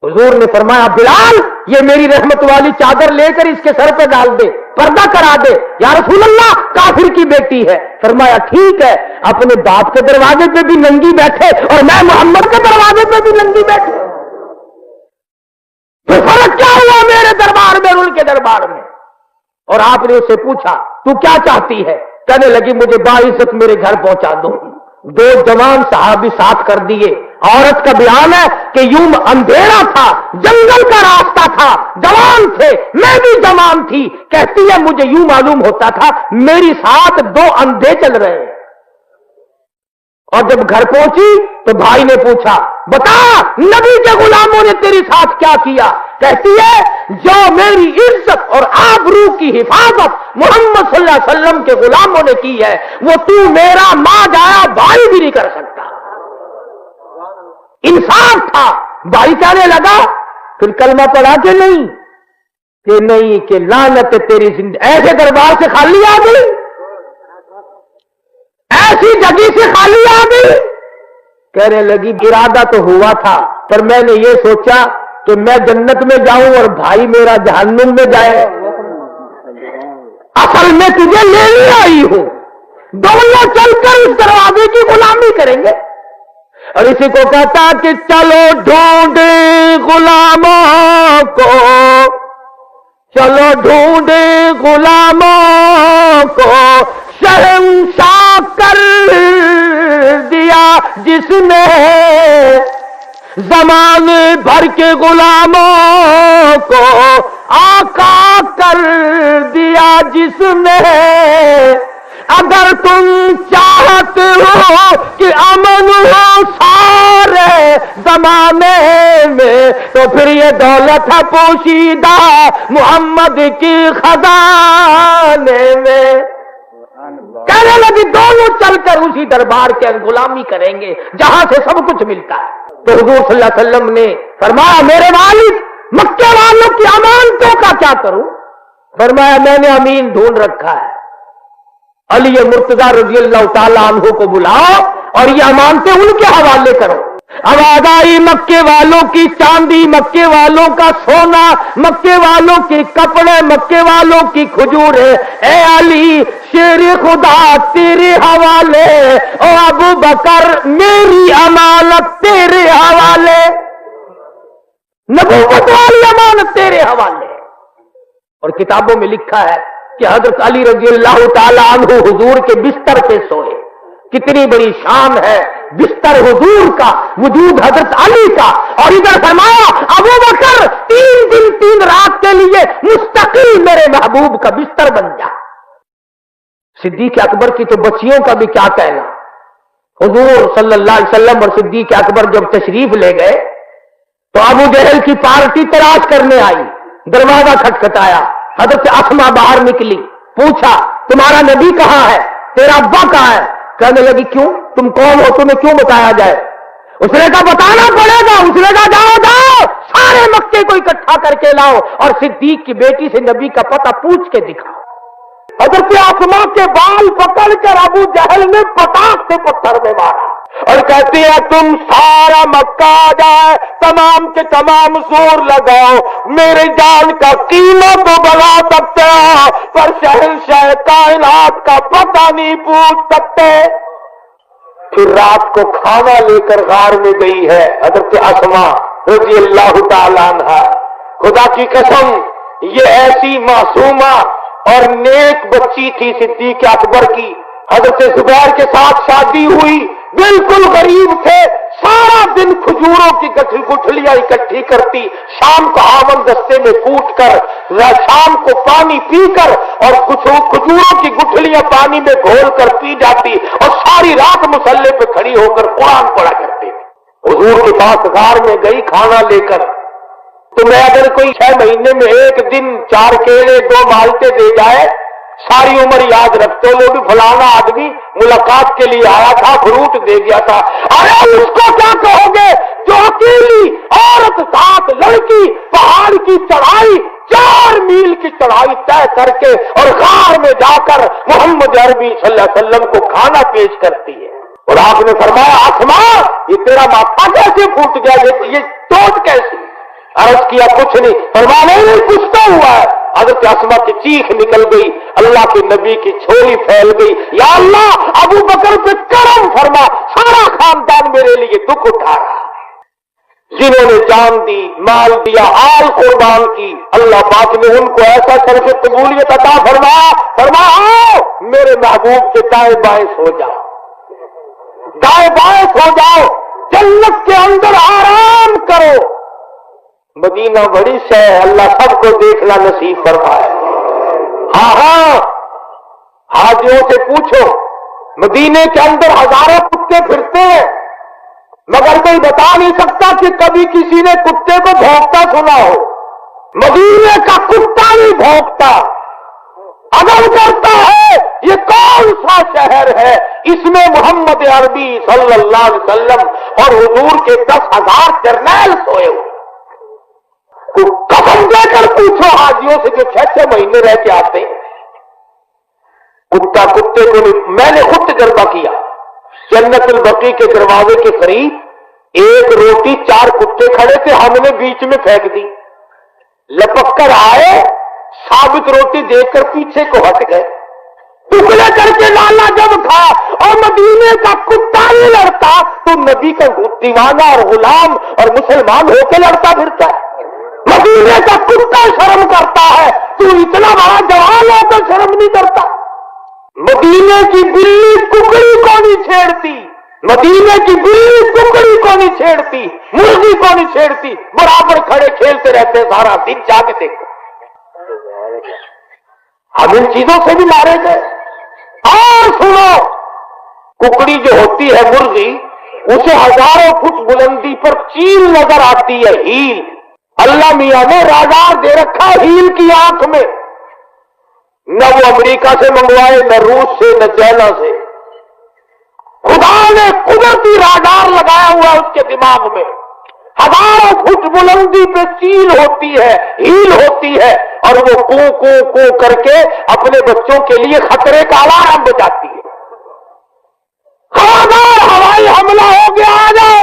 हुजूर ने फरमाया, बिलाल ये मेरी रहमत वाली चादर लेकर इसके सर पे डाल दे, पर्दा करा दे। या रसूल अल्लाह काफिर की बेटी है। फरमाया ठीक है, अपने बाप के दरवाजे पे भी नंगी बैठे और मैं मोहम्मद के दरवाजे पे भी नंगी बैठे, तो फर्क क्या हुआ मेरे दरबार में और उनके दरबार में? और आपने उससे पूछा तू क्या चाहती है? कहने लगी मुझे बाइज्जत मेरे घर पहुंचा दो। दो जवान सहाबी साथ कर दिए। औरत का बयान है कि यूं अंधेरा था, जंगल का रास्ता था, जवान थे, मैं भी जवान थी। कहती है मुझे यूं मालूम होता था मेरी साथ दो अंधे चल रहे हैं। और जब घर पहुंची तो भाई ने पूछा बता नबी के गुलामों ने तेरे साथ क्या किया? कहती है जो मेरी इज्जत और आबरू की हिफाजत मोहम्मद सल्लल्लाहु अलैहि वसल्लम के गुलामों ने की है वो तू मेरा मां जाया भाई भी नहीं कर सकता। इंसाफ था। भाई कहने लगा फिर कलमा पढ़ा के नहीं कि लानत तेरी जिंदगी। ऐसे दरबार से खाली आ गई, ऐसी जगह से खाली आ गई। कहने लगी इरादा तो हुआ था पर मैंने ये सोचा कि मैं जन्नत में जाऊं और भाई मेरा जहन्नुम में जाए। असल में तुझे लेने आई हूं, दोनों चलकर इस दरवाजे की गुलामी करेंगे। और इसी को कहता कि चलो ढूंढे गुलामों को, चलो ढूंढे गुलामों को, शहंशाह कर दिया जिसने जमाने भर के गुलामों को, आका कर दिया जिसने। अगर तुम चाहते हो कि अमन हो सारे जमाने में तो फिर ये दौलत है पोशीदा मोहम्मद की खजाने में। कहने लगी दोनों चलकर उसी दरबार के गुलामी करेंगे जहां से सब कुछ मिलता है। तो हुजूर सल्लल्लाहु अलैहि वसल्लम ने फरमाया मेरे वालिद मक्के वालों की अमानतों का क्या करूं? फरमाया मैंने अमीन ढूंढ रखा है, अली मुर्तजा रज़ियल्लाहु ताला अन्हु को बुलाओ और ये अमानतें उनके हवाले करो। आवाज आई मक्के वालों की चांदी, मक्के वालों का सोना, मक्के वालों के कपड़े, मक्के वालों की खजूरें। ए अली शेर खुदा तेरे हवाले, ओ अबू बकर मेरी अमानत तेरे हवाले, नबूवत वाली अमानत तेरे हवाले। और किताबों में लिखा है कि हजरत अली रज़ियल्लाहु ताला अन्हु हुजूर के बिस्तर पे सोए। कितनी बड़ी शान है बिस्तर हुजूर का, वजूद हजरत अली का। और इधर फरमाया अबू बकर 3 दिन 3 रात के लिए मुस्तकिल मेरे महबूब का बिस्तर बन जा। सिद्दीक अकबर की तो बच्चियों का भी क्या कहना। हुजूर सल्लल्लाहु अलैहि वसल्लम और सिद्दीक अकबर जब तशरीफ ले गए तो अबू जहल की पार्टी तलाश करने आई। दरवाजा खटखटाया, हजरत अस्मा बाहर निकली, पूछा तुम्हारा नबी कहां है, तेरा अब्बा कहां है? कहने लगी क्यों, तुम कौन हो, तुम्हें क्यों बताया जाए? उसने कहा बताना पड़ेगा। उसने कहा जाओ जाओ सारे मक्के को इकट्ठा करके लाओ और सिद्दीक की बेटी से नबी का पता पूछ के दिखाओ। हजरत अस्मा के बाल पकड़कर अबू जहल ने पटाख से पत्थर में मारा और कहती है तुम सारा मक्का आ जाए, तमाम के तमाम जोर लगाओ, मेरे जान का कीमत तो बढ़ा सकते हो पर शहंशाह कायनात का पता नहीं पूछ सकते। फिर रात को खाना लेकर गार में गई है हजरत अस्मा रज़ियल्लाहु ताला अन्हा। खुदा की कसम ये ऐसी मासूमा और नेक बच्ची थी सिद्दीक अकबर की। हजरत जुबैर के साथ शादी हुई, बिल्कुल गरीब थे, सारा दिन खजूरों की गुठलियां इकट्ठी करती, शाम को आमन दस्ते में कूट कर, शाम को पानी पीकर और कुछ खजूरों की गुठलियां पानी में घोल कर पी जाती और सारी रात मुसल्ले पे खड़ी होकर कुरान पढ़ा करती थी। हुजूर के पास गार में गई खाना लेकर, तो मैं अगर कोई 6 महीने में एक दिन 4 केले 2 माल्टे दे जाए सारी उम्र याद रखते हो। लोग फलाना आदमी मुलाकात के लिए आया था, फ्रूट दे गया था। अरे उसको क्या कहोगे जो अकेली औरत साथ लड़की पहाड़ की चढ़ाई 4 मील کی چڑھائی طے کر کے اور غار میں جا کر محمد عربی صلی اللہ علیہ وسلم کو کھانا پیش کرتی ہے. اور آپ نے فرمایا آسماں یہ تیرا ماتھا کیسے پھوٹ گیا, یہ چوٹ کیسی؟ عرض کیا کچھ نہیں. فرمایا نہیں کچھ تو ہوا ہے. حضرت اسما کی چیخ نکل گئی, اللہ کے نبی کی چھولی پھیل گئی, یا اللہ ابو بکر پہ کرم فرما, سارا خاندان میرے لیے دکھ اٹھا رہا. جنہوں نے جان دی, مال دیا, آل قربان کی, اللہ پاک نے ان کو ایسا شرف قبولیت عطا فرمایا. فرمایا میرے محبوب کے دائیں بائیں سو جاؤ, دائیں بائیں سو جاؤ, جنت کے اندر آرام کرو. مدینہ بڑی شے ہے, اللہ سب کو دیکھنا نصیب فرمائے. ہاں حاجیوں سے پوچھو, مدینے کے اندر ہزاروں کتے پھرتے ہیں, مگر کوئی بتا نہیں سکتا کہ کبھی کسی نے کتے کو بھونکتا سنا ہو. مدینے کا کتا نہیں بھونکتا, عدم کرتا ہے. یہ کون سا شہر ہے اس میں محمد عربی صلی اللہ علیہ وسلم اور حضور کے 10,000 جرنیل سوئے ہوئے. قسم دے کر پوچھو حاجیوں سے جو 6 مہینے رہ کے آتے ہیں, کتا کتے کو نہیں. میں نے خود تجربہ کیا, جنت البقیع کے دروازے کے قریب ایک روٹی 4 کتے کھڑے تھے, ہم نے بیچ میں پھینک دی. لپک کر آئے, ثابت روٹی دیکھ کر پیچھے کو ہٹ گئے, ٹکڑے کر کے لالا جب کھا. اور مدینے کا کتا نہیں لڑتا تو نبی کا دیوانہ اور غلام اور مسلمان ہو کے لڑتا پھرتا ہے. مدینے کا کتا شرم کرتا ہے, تو اتنا بڑا جوان ہو کر شرم نہیں کرتا. مدینے کی بلی ککڑی کو نہیں چھیڑتی, مدینے کی بلی ککڑی کو نہیں چھیڑتی, مرغی کو نہیں چھیڑتی, برابر کھڑے کھیلتے رہتے سارا دن. جا کے دیکھو, ہم ان چیزوں سے بھی مارے گئے. اور سنو, ککڑی جو ہوتی ہے مرغی, اسے ہزاروں فٹ بلندی پر چیل نظر آتی ہے, ہیل. اللہ میاں نے رادار دے رکھا ہیل کی آنکھ میں, نہ وہ امریکہ سے منگوائے, نہ روس سے, نہ چائنا سے. خدا نے قدرتی رادار لگایا ہوا اس کے دماغ میں. ہزاروں فٹ بلندی پہ چیل ہوتی ہے, ہیل ہوتی ہے, اور وہ کو کو کو کر کے اپنے بچوں کے لیے خطرے کا الارم بجاتی ہے. خبردار ہوائی حملہ ہو گیا, آ جاؤ.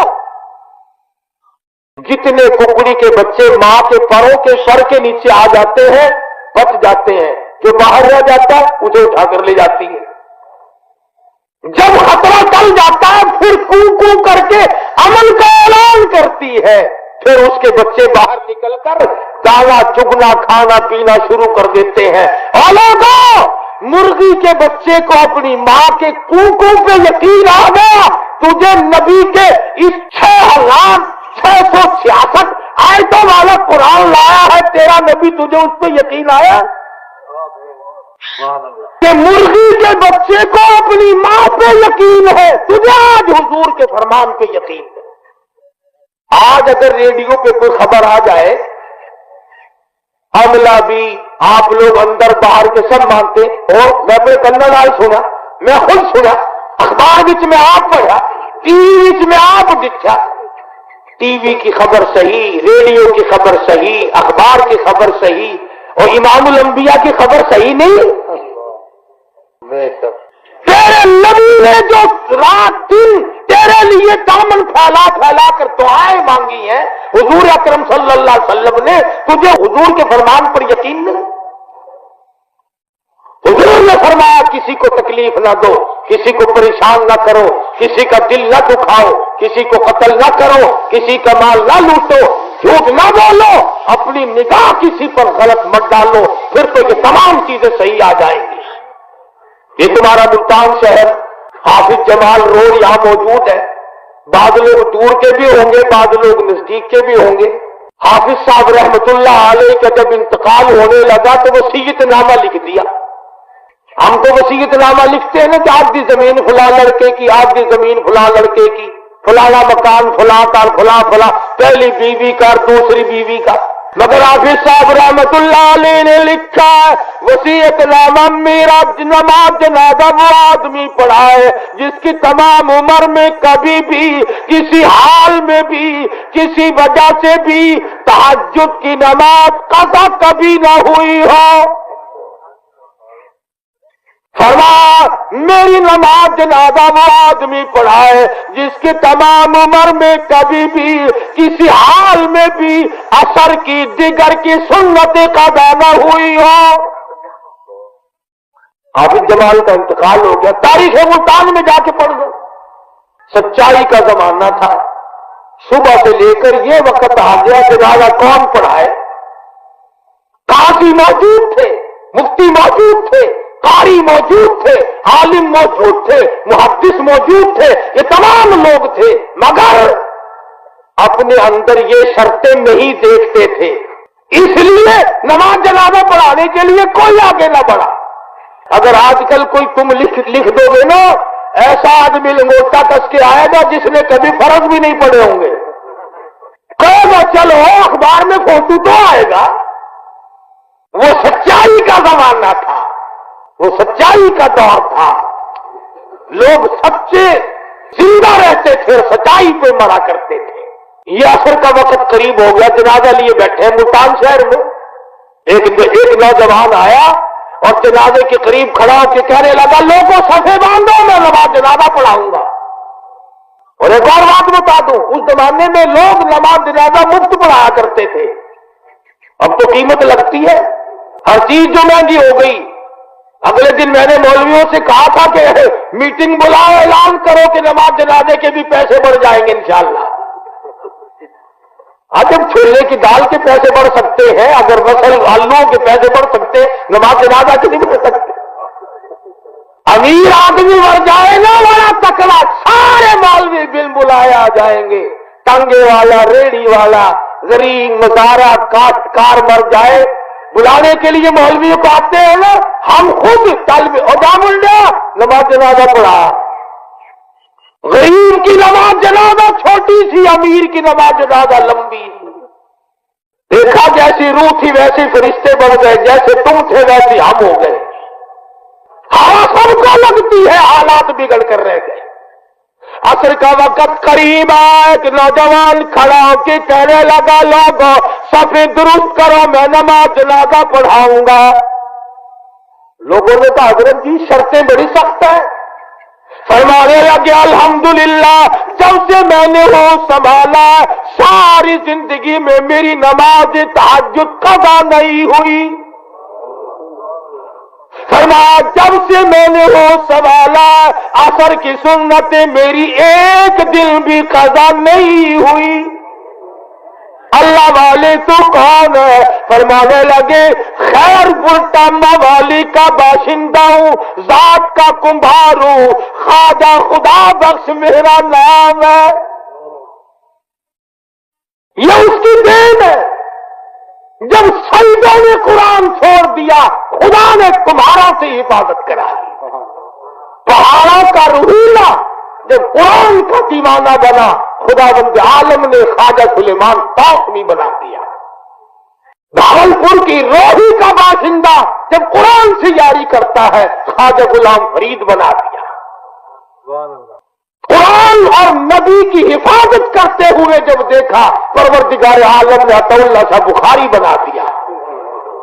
جتنے ککڑی کے بچے ماں کے پروں کے سر کے نیچے آ جاتے ہیں بچ جاتے ہیں, جو باہر رہ جاتا ہے اسے اٹھا کر لے جاتی ہے. جب خطرہ ٹل جاتا ہے پھر کو کو کر کے امن کا اعلان کرتی ہے. پھر اس کے بچے باہر نکل کر دانا چگنا کھانا پینا شروع کر دیتے ہیں. اور لوگوں, مرغی کے بچے کو اپنی ماں کے کو پہ یقین آ گیا, تجھے نبی کے اس 6,666 آیتوں والا قرآن لایا ہے, تیرا نبی تجھے اس پہ یقین آیا کہ مرغی کے بچے کو اپنی ماں پہ یقین ہے, تجھے آج حضور کے فرمان پہ یقین ہے. آج اگر ریڈیو پہ کوئی خبر آ جائے, حملہ بھی آپ لوگ اندر باہر کے سب مانتے ہو, میں اپنے کنن نال سنا, میں خود سنا, اخبار وچ میں آپ پڑھا, ٹی وی وچ میں آپ دکھا. ٹی وی کی خبر صحیح, ریڈیو کی خبر صحیح, اخبار کی خبر صحیح, اور امام الانبیاء کی خبر صحیح نہیں. تیرے نبی نے جو رات دن تیرے لیے دامن پھیلا پھیلا کر دعائیں مانگی ہیں, حضور اکرم صلی اللہ علیہ وسلم نے, تجھے حضور کے فرمان پر یقین نہیں. حضور نے فرمایا کسی کو تکلیف نہ دو, کسی کو پریشان نہ کرو, کسی کا دل نہ دکھاؤ, کسی کو قتل نہ کرو, کسی کا مال نہ لوٹو, جھوٹ نہ بولو, اپنی نگاہ کسی پر غلط مت ڈالو, پھر تو یہ تمام چیزیں صحیح آ جائیں گی. یہ تمہارا ملتان شہر, حافظ جمال روڈ یہاں موجود ہے. بعض لوگ دور کے بھی ہوں گے, بعض لوگ نزدیک کے بھی ہوں گے. حافظ صاحب رحمت اللہ علیہ کا جب انتقال ہونے لگا تو وصیت نامہ لکھ دیا. ہم تو وصیت نامہ لکھتے ہیں نا کہ آپ کی زمین فلاں لڑکے کی, آپ کی زمین فلاں لڑکے کی, فلانا مکان فلاں کار فلاں فلاں, پہلی بیوی کا دوسری بیوی کا. मगर हाफिज साहब रहमतुल्लाह अलैह ने लिखा है, वसीयत नामा मेरा नमाज जनाजा वो आदमी पढ़ाए जिसकी तमाम उम्र में कभी भी किसी हाल में भी किसी वजह से भी तहज्जुद की नमाज कज़ा कभी न हुई हो। फरमा मेरी नमाज जनाजा वो आदमी पढ़ाए जिसकी तमाम उम्र में कभी भी किसी हाल में भी असर की दिगर की सुन्नत कज़ा न हुई हो। हाफिज जमाल का इंतकाल हो गया, तारीख मुल्तान में जाके पढ़ दो। सच्चाई का जमाना था, सुबह से लेकर ये वक्त आ गया जनाजा कौन पढ़ाए। काजी मौजूद थे, मुफ्ती मौजूद थे, कारी मौजूद थे, आलिम मौजूद थे, मुहद्दिस मौजूद थे, ये तमाम लोग थे, मगर अपने अंदर ये शर्तें नहीं देखते थे, इसलिए नमाज जनाजा पढ़ाने के लिए कोई आगे ना बढ़ा। अगर आजकल कोई तुम लिख दोगे ना, ऐसा आदमी लंगोटा कस के आएगा जिसने कभी फर्ज भी नहीं पढ़े होंगे। कहेगा चलो अखबार में फोटो तो आएगा। वो सच्चाई का जमाना था, वो सच्चाई का दौर था। लोग सच्चे जिंदा रहते थे और सच्चाई पे मरा करते थे। ये असर का वक्त करीब हो गया, जनाजा लिए बैठे हैं मुल्तान शहर में। एक नौजवान आया और जनाजे के करीब खड़ा होकर कहने लगा, लोगों सफे बांधो, मैं नमाज जनाजा पढ़ाऊंगा। और एक और बात बता दूं, उस जमाने में लोग नमाज जनाजा मुफ्त पढ़ाया करते थे। अब तो कीमत लगती है, हर चीज जो महंगी हो गई। अगले दिन मैंने मौलवियों से कहा था कि मीटिंग बुलाओ, ऐलान करो कि नमाज जनाजे के भी पैसे बढ़ जाएंगे इंशाअल्लाह। जब छोले की दाल के पैसे बढ़ सकते हैं, अगर फसल आलूओं के पैसे बढ़ सकते हैं, नमाज जनाजा के नहीं बढ़ सकते। अमीर आदमी मर जाए ना, बड़ा तकड़ा, सारे मौलवी बिल बुलाए आ जाएंगे। टांगे वाला, रेड़ी वाला, गरीब मजारा काश्तकार मर जाए, बुलाने के लिए मौलवी को आते हैं ना। हम खुद तलब नमाज जनाजा पढ़ा। गरीब की नमाज जनाजा छोटी सी, अमीर की नमाज जनाजा लंबी। देखा जैसी रूह थी वैसे फरिश्ते बढ़ गए, जैसे तुम थे वैसे हम हो गए। हवा सबको लगती है, हालात बिगड़ कर रह गए। असर का वक्त करीब आया कि नौजवान खड़ा होकर कहने लगा, लोगों सफे दुरुस्त करो, मैं नमाज जनाजा पढ़ाऊंगा। लोगों ने कहा, हजरत जी शर्तें बड़ी सख्त है। फरमाने लगे, अल्हम्दुलिल्लाह जब से मैंने वो संभाला, सारी जिंदगी में मेरी नमाज तहज्जुद कज़ा नहीं हुई। फरमाया जब से मैंने वो संभाला, असर की सुन्नतें मेरी एक दिन भी कज़ा नहीं हुई। अल्लाह वाले तो कौन है? फरमाने लगे, खैरपुर टामा वाली का बाशिंदा हूं, जात का कुंभार हूं, ख्वाजा खुदा बख्श मेरा नाम है। ये उसकी देन है। जब सईदों ने कुरान छोड़ दिया, खुदा ने तुम्हारा से हिफाजत कराई। पहाड़ों का रूहीला जब कुरान का दीवाना बना, खुदावंद आलम ने ख्वाजा सुलेमान तासमी बना दिया। भावलपुर की रोही का बाशिंदा जब कुरान से यारी करता है, ख्वाजा गुलाम फरीद बना दिया। कुरान और नबी की हिफाजत करते हुए जब देखा, परवरदिगार आलम ने अतउल्लाह शाह बुखारी बना दिया।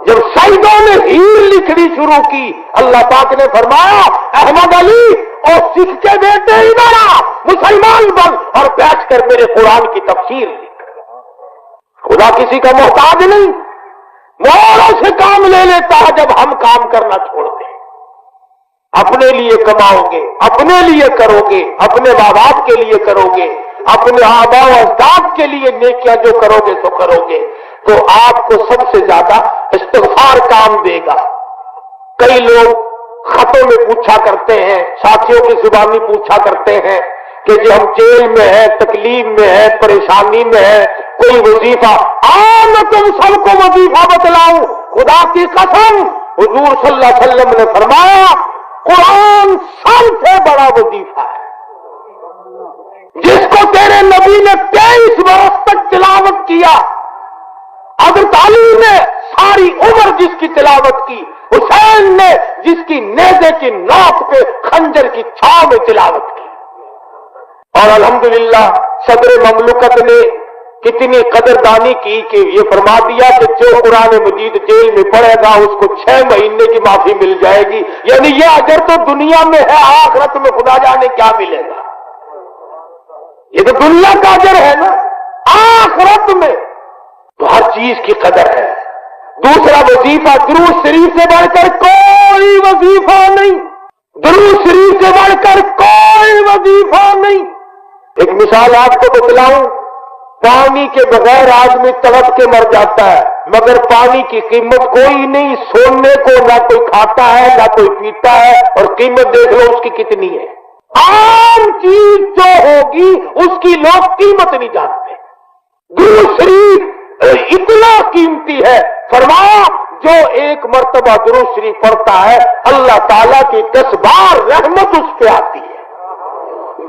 जब शहीदों ने हीर लिखनी शुरू की, अल्लाह पाक ने फरमाया, अहमद अली और सिख के बेटे इधर आ, मुसलमान बन और बैठकर मेरे कुरान की तफसीर लिख। खुदा किसी का मोहताज नहीं, मोहरों से काम ले लेता है जब हम काम करना छोड़ दें। अपने लिए कमाओगे, अपने लिए करोगे, अपने माँ बाप के लिए करोगे, अपने आबा और अजदाद के लिए नेकियां जो करोगे तो करोगे, तो आपको सबसे ज्यादा इस्तिग़फ़ार काम देगा। कई लोग खतों में पूछा करते हैं, साथियों की जुबानी पूछा करते हैं कि जो हम जेल में है, तकलीफ में है, परेशानी में है, कोई वजीफा। मैं तुम सबको वजीफा बतलाऊं, खुदा की कसम, हुजूर सल्लल्लाहु अलैहि वसल्लम ने फरमाया, कुरान सबसे बड़ा वजीफा है। जिसको तेरे नबी ने 23 वर्ष तक तिलावत किया, हज़रत सारी उम्र जिसकी तिलावत की, हुसैन ने जिसकी नेज़े की नोक पे खंजर की छाव में तिलावत की। और अल्हम्दुलिल्लाह सदर ममलुकत ने कितनी कदरदानी की कि ये फरमा दिया कि जो कुरान मजीद जेल में पढ़ेगा उसको 6 महीने की माफी मिल जाएगी। यानी ये अजर तो दुनिया में है, आखिरत में खुदा जाने क्या मिलेगा। ये तो दुनिया का अजर है ना, आखिरत में तो हर चीज की कदर है। दूसरा वजीफा, दुरूद शरीफ से बढ़कर कोई वजीफा नहीं, दुरूद शरीफ से बढ़कर कोई वजीफा नहीं। एक मिसाल आपको बतलाऊं, पानी के बगैर आदमी तड़प के मर जाता है, मगर पानी की कीमत कोई नहीं। सोने को ना कोई खाता है ना कोई पीता है, और कीमत देख लो उसकी कितनी है। आम चीज जो होगी उसकी लोग कीमत नहीं जानते। दुरूद शरीफ इतना कीमती है, फरमाया जो एक मर्तबा दुरूद शरीफ पढ़ता है अल्लाह ताला की 10 बार रहमत उस पे आती है,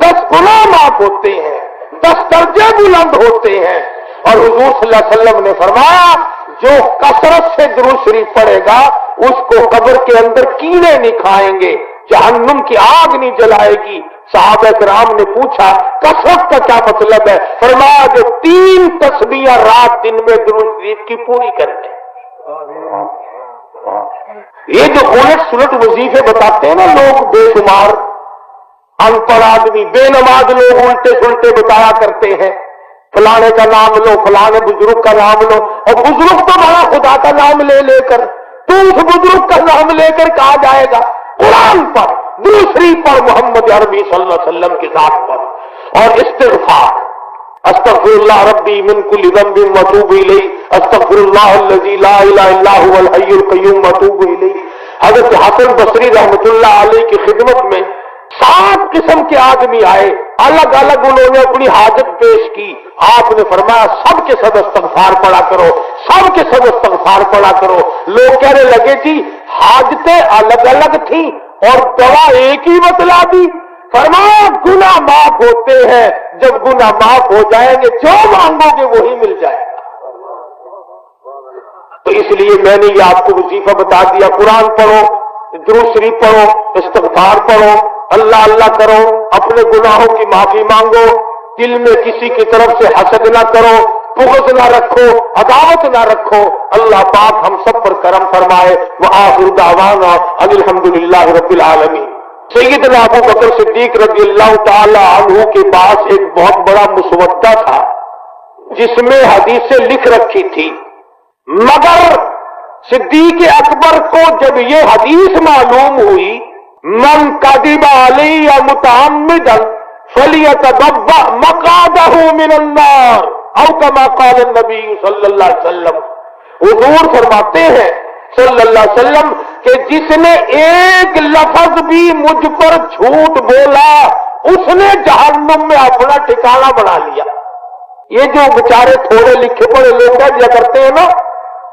10 गुनाह माफ होते हैं, 10 दर्जे बुलंद होते हैं। और हुजूर सल्लल्लाहु अलैहि वसल्लम ने फरमाया जो कसरत से दुरूद शरीफ पढ़ेगा उसको कब्र के अंदर कीड़े नहीं खाएंगे, जहन्नुम की आग नहीं जलाएगी। सहाबा किराम ने पूछा कसरत का क्या मतलब है? फरमाया जो 3 तस्बीहां रात दिन में दुरूद शरीफ की पूरी करते। ये जो उलट सुलट वजीफे बताते हैं ना लोग बेशुमार, अनपढ़ आदमी, बेनमाज लोग उल्टे सुलटे बताया करते हैं, फलाने का नाम लो, फलाने बुजुर्ग का नाम लो, और बुजुर्ग तो बड़ा खुदा का नाम ले लेकर, तो उस बुजुर्ग का नाम लेकर कहा जाएगा कुरान पर, दूसरी पर मोहम्मद अरबी सल्लल्लाहु अलैहि वसल्लम के साथ पर। और इस्तिग़फ़ार, अस्तग़फिरुल्लाह रब्बी मिन कुल्लि ज़ंबिन व अतूबु इलैहि, अस्तग़फिरुल्लाह अल्लज़ी ला इलाहा इल्ला हुवल हय्युल क़य्यूम व अतूबु इलैहि। हज़रत हसन बसरी रहमतुल्लाह अलैहि की खिदमत में 7 किस्म के आदमी आए, अलग अलग उन्होंने अपनी हाजत पेश की। आपने फरमाया सबके सब इस्तिग़फ़ार पढ़ा करो, सबके सब इस्तिग़फ़ार पढ़ा करो। लोग कहने लगे जी हाजतें अलग अलग थी और दवा एक ही बतला दी। फरमाया गुनाह माफ होते हैं, जब गुनाह माफ हो जाएंगे जो मांगोगे वही मिल जाएगा। तो इसलिए मैंने ये आपको वजीफा बता दिया, कुरान पढ़ो, दुरूद शरीफ पढ़ो, इस्तिग़फ़ार पढ़ो, अल्लाह अल्लाह करो, अपने गुनाहों की माफी मांगो, दिल में किसी की तरफ से हसद ना करो, बुग़्ज़ ना रखो, अदावत ना रखो। अल्लाह पाक हम सब पर करम फरमाए। व आखिर दावाना अल्हम्दुलिल्लाहि रब्बिल आलमीन। सैयदना अबू बकर सिद्दीक रज़ियल्लाहु ताला अन्हु के पास एक बहुत बड़ा मुसवद्दा था जिसमें हदीसें लिख रखी थी, मगर सिद्दीक अकबर को जब ये हदीस मालूम हुई मन कदिबा अलैया मुतअम्मिदन फलियतबव्वा मक़अदहु मिनन नार औ कमा क़ाल नबी सल्लल्लाहु अलैहि वसल्लम। हुजूर फरमाते हैं सल्लल्लाहु अलैहि वसल्लम कि जिसने एक लफ्ज भी मुझ पर झूठ बोला उसने जहन्नुम में अपना ठिकाना बना लिया। ये जो बेचारे थोड़े लिखे पढ़े लोग कह दिया करते हैं ना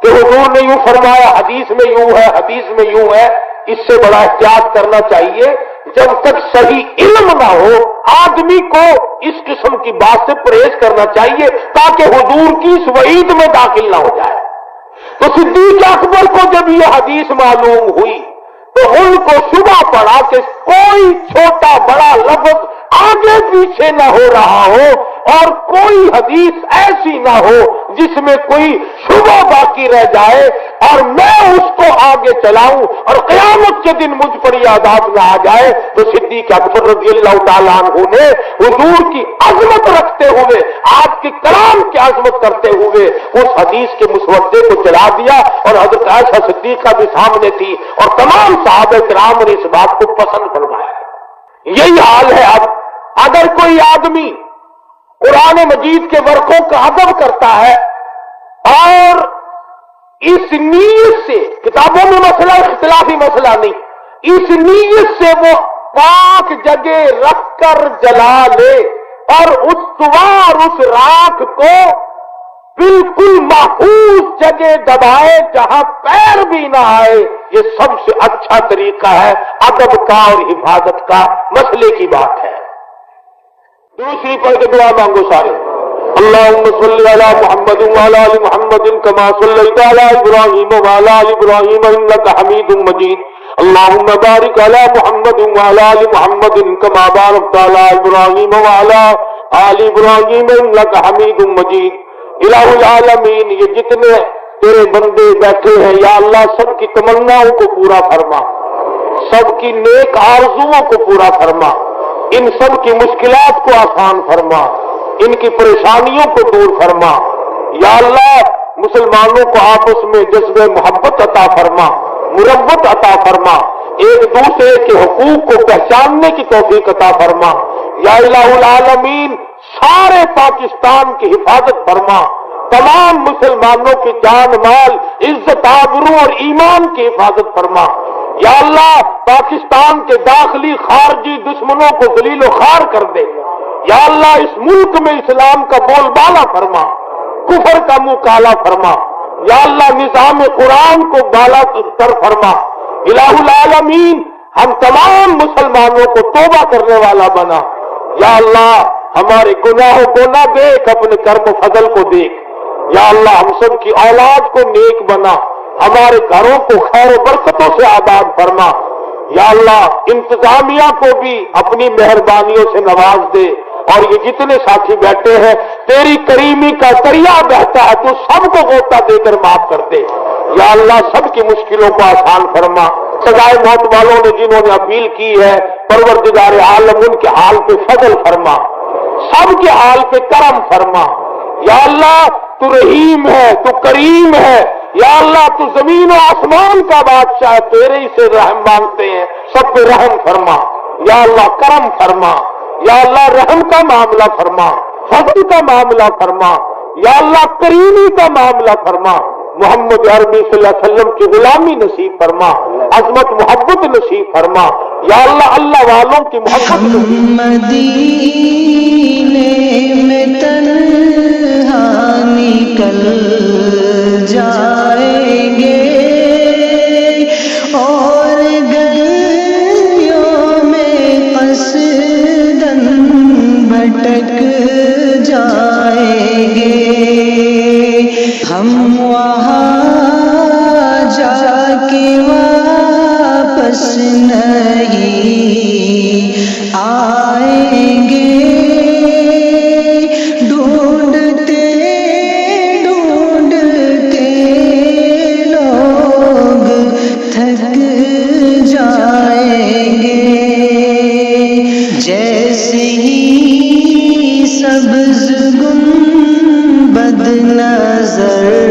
कि हुजूर ने यूं फरमाया, हदीस में यूं है, हदीस में यूं है, इससे बड़ा एहतियात करना चाहिए। जब तक सही इल्म ना हो आदमी को इस किस्म की बात से परहेज करना चाहिए ताकि हुजूर की इस वईद में दाखिल ना हो जाए। तो सिद्दीक अकबर को जब यह हदीस मालूम हुई तो उनको शुबा पड़ा कि कोई छोटा बड़ा लफ्ज आगे पीछे न हो रहा हो और कोई हदीस ऐसी ना हो जिसमें कोई शुबा बाकी रह जाए और मैं उसको आगे चलाऊं और क़यामत के दिन मुझ पर यह आदाब न आ जाए। तो सिद्दीक अकबर रज़ियल्लाहु ताला अन्हु ने हुजूर की अजमत रखते हुए, आपके कलाम की अजमत करते हुए उस हदीस के मुसवद्दे को जला दिया और हज़रत आयशा सिद्दीक़ा भी सामने थी और तमाम सहाबा किराम ने इस बात को पसंद फरमाया। यही हाल है। अब अगर कोई आदमी कुरान मजीद के वर्कों का अदब करता है और इस नीयत से, किताबों में मसला इख्तिलाफी मसला नहीं, इस नीयत से वो पाक जगह रखकर जला ले और उस राख को बिल्कुल महफूज जगह दबाए जहां पैर भी ना आए, ये सबसे अच्छा तरीका है अदब का और हिफाजत का। मसले की बात है। दूसरी पढ़ के दुआ मांगो सारे। اللهم صل على محمد وعلى ال محمد كما صليت على ابراهيم وعلى ال ابراهيم انك حميد مجيد اللهم بارك على محمد وعلى ال محمد كما باركت على ابراهيم وعلى ال ابراهيم انك حميد مجيد الہ العالمین یہ جتنے تیرے بندے بیٹھے ہیں یا اللہ سب کی تمناؤں کو پورا فرما سب کی نیک آرزوؤں کو پورا فرما ان سب کی مشکلات کو آسان فرما ان کی پریشانیوں کو دور فرما یا اللہ مسلمانوں کو آپس میں جذب محبت عطا فرما مربت عطا فرما ایک دوسرے کے حقوق کو پہچاننے کی توفیق عطا فرما یا الہ العالمین سارے پاکستان کی حفاظت فرما تمام مسلمانوں کی جان مال عزت آبرو اور ایمان کی حفاظت فرما یا اللہ پاکستان کے داخلی خارجی دشمنوں کو ذلیل و خوار کر دے یا اللہ اس ملک میں اسلام کا بول بالا فرما کفر کا منہ کالا فرما یا اللہ نظام قرآن کو بالا تر فرما الہ العالمین ہم تمام مسلمانوں کو توبہ کرنے والا بنا یا اللہ ہمارے گناہوں کو نہ دیکھ اپنے کرم و فضل کو دیکھ یا اللہ ہم سب کی اولاد کو نیک بنا ہمارے گھروں کو خیر و برکتوں سے آباد فرما یا اللہ انتظامیہ کو بھی اپنی مہربانیوں سے نواز دے اور یہ جتنے ساتھی بیٹھے ہیں تیری کریمی کا دریا بہتا ہے تو سب کو غوطہ دے کر معاف کر دے یا اللہ سب کی مشکلوں کو آسان فرما سزائے موت والوں نے جنہوں نے اپیل کی ہے پروردگار عالم ان کے حال پہ فضل فرما سب کے حال پہ کرم فرما یا اللہ تو رحیم ہے تو کریم ہے یا اللہ تو زمین و آسمان کا بادشاہ ہے تیرے ہی سے رحم مانگتے ہیں سب پہ رحم فرما یا اللہ کرم فرما یا اللہ رحم کا معاملہ فرما فضل کا معاملہ فرما یا اللہ کریمی کا معاملہ فرما محمد عربی صلی اللہ علیہ وسلم کی غلامی نصیب فرما عظمت محبت نصیب فرما یا اللہ اللہ والوں کی محبت مدینے میں تنہا نکل جائیں گے اور گلیوں میں قصداً بھٹک جائیں گے ہم وہاں جا کے واپس نہیں آئیں گے ڈھونڈتے ڈھونڈتے لوگ تھک جائیں گے جیسے ہی سبز گنبد نظر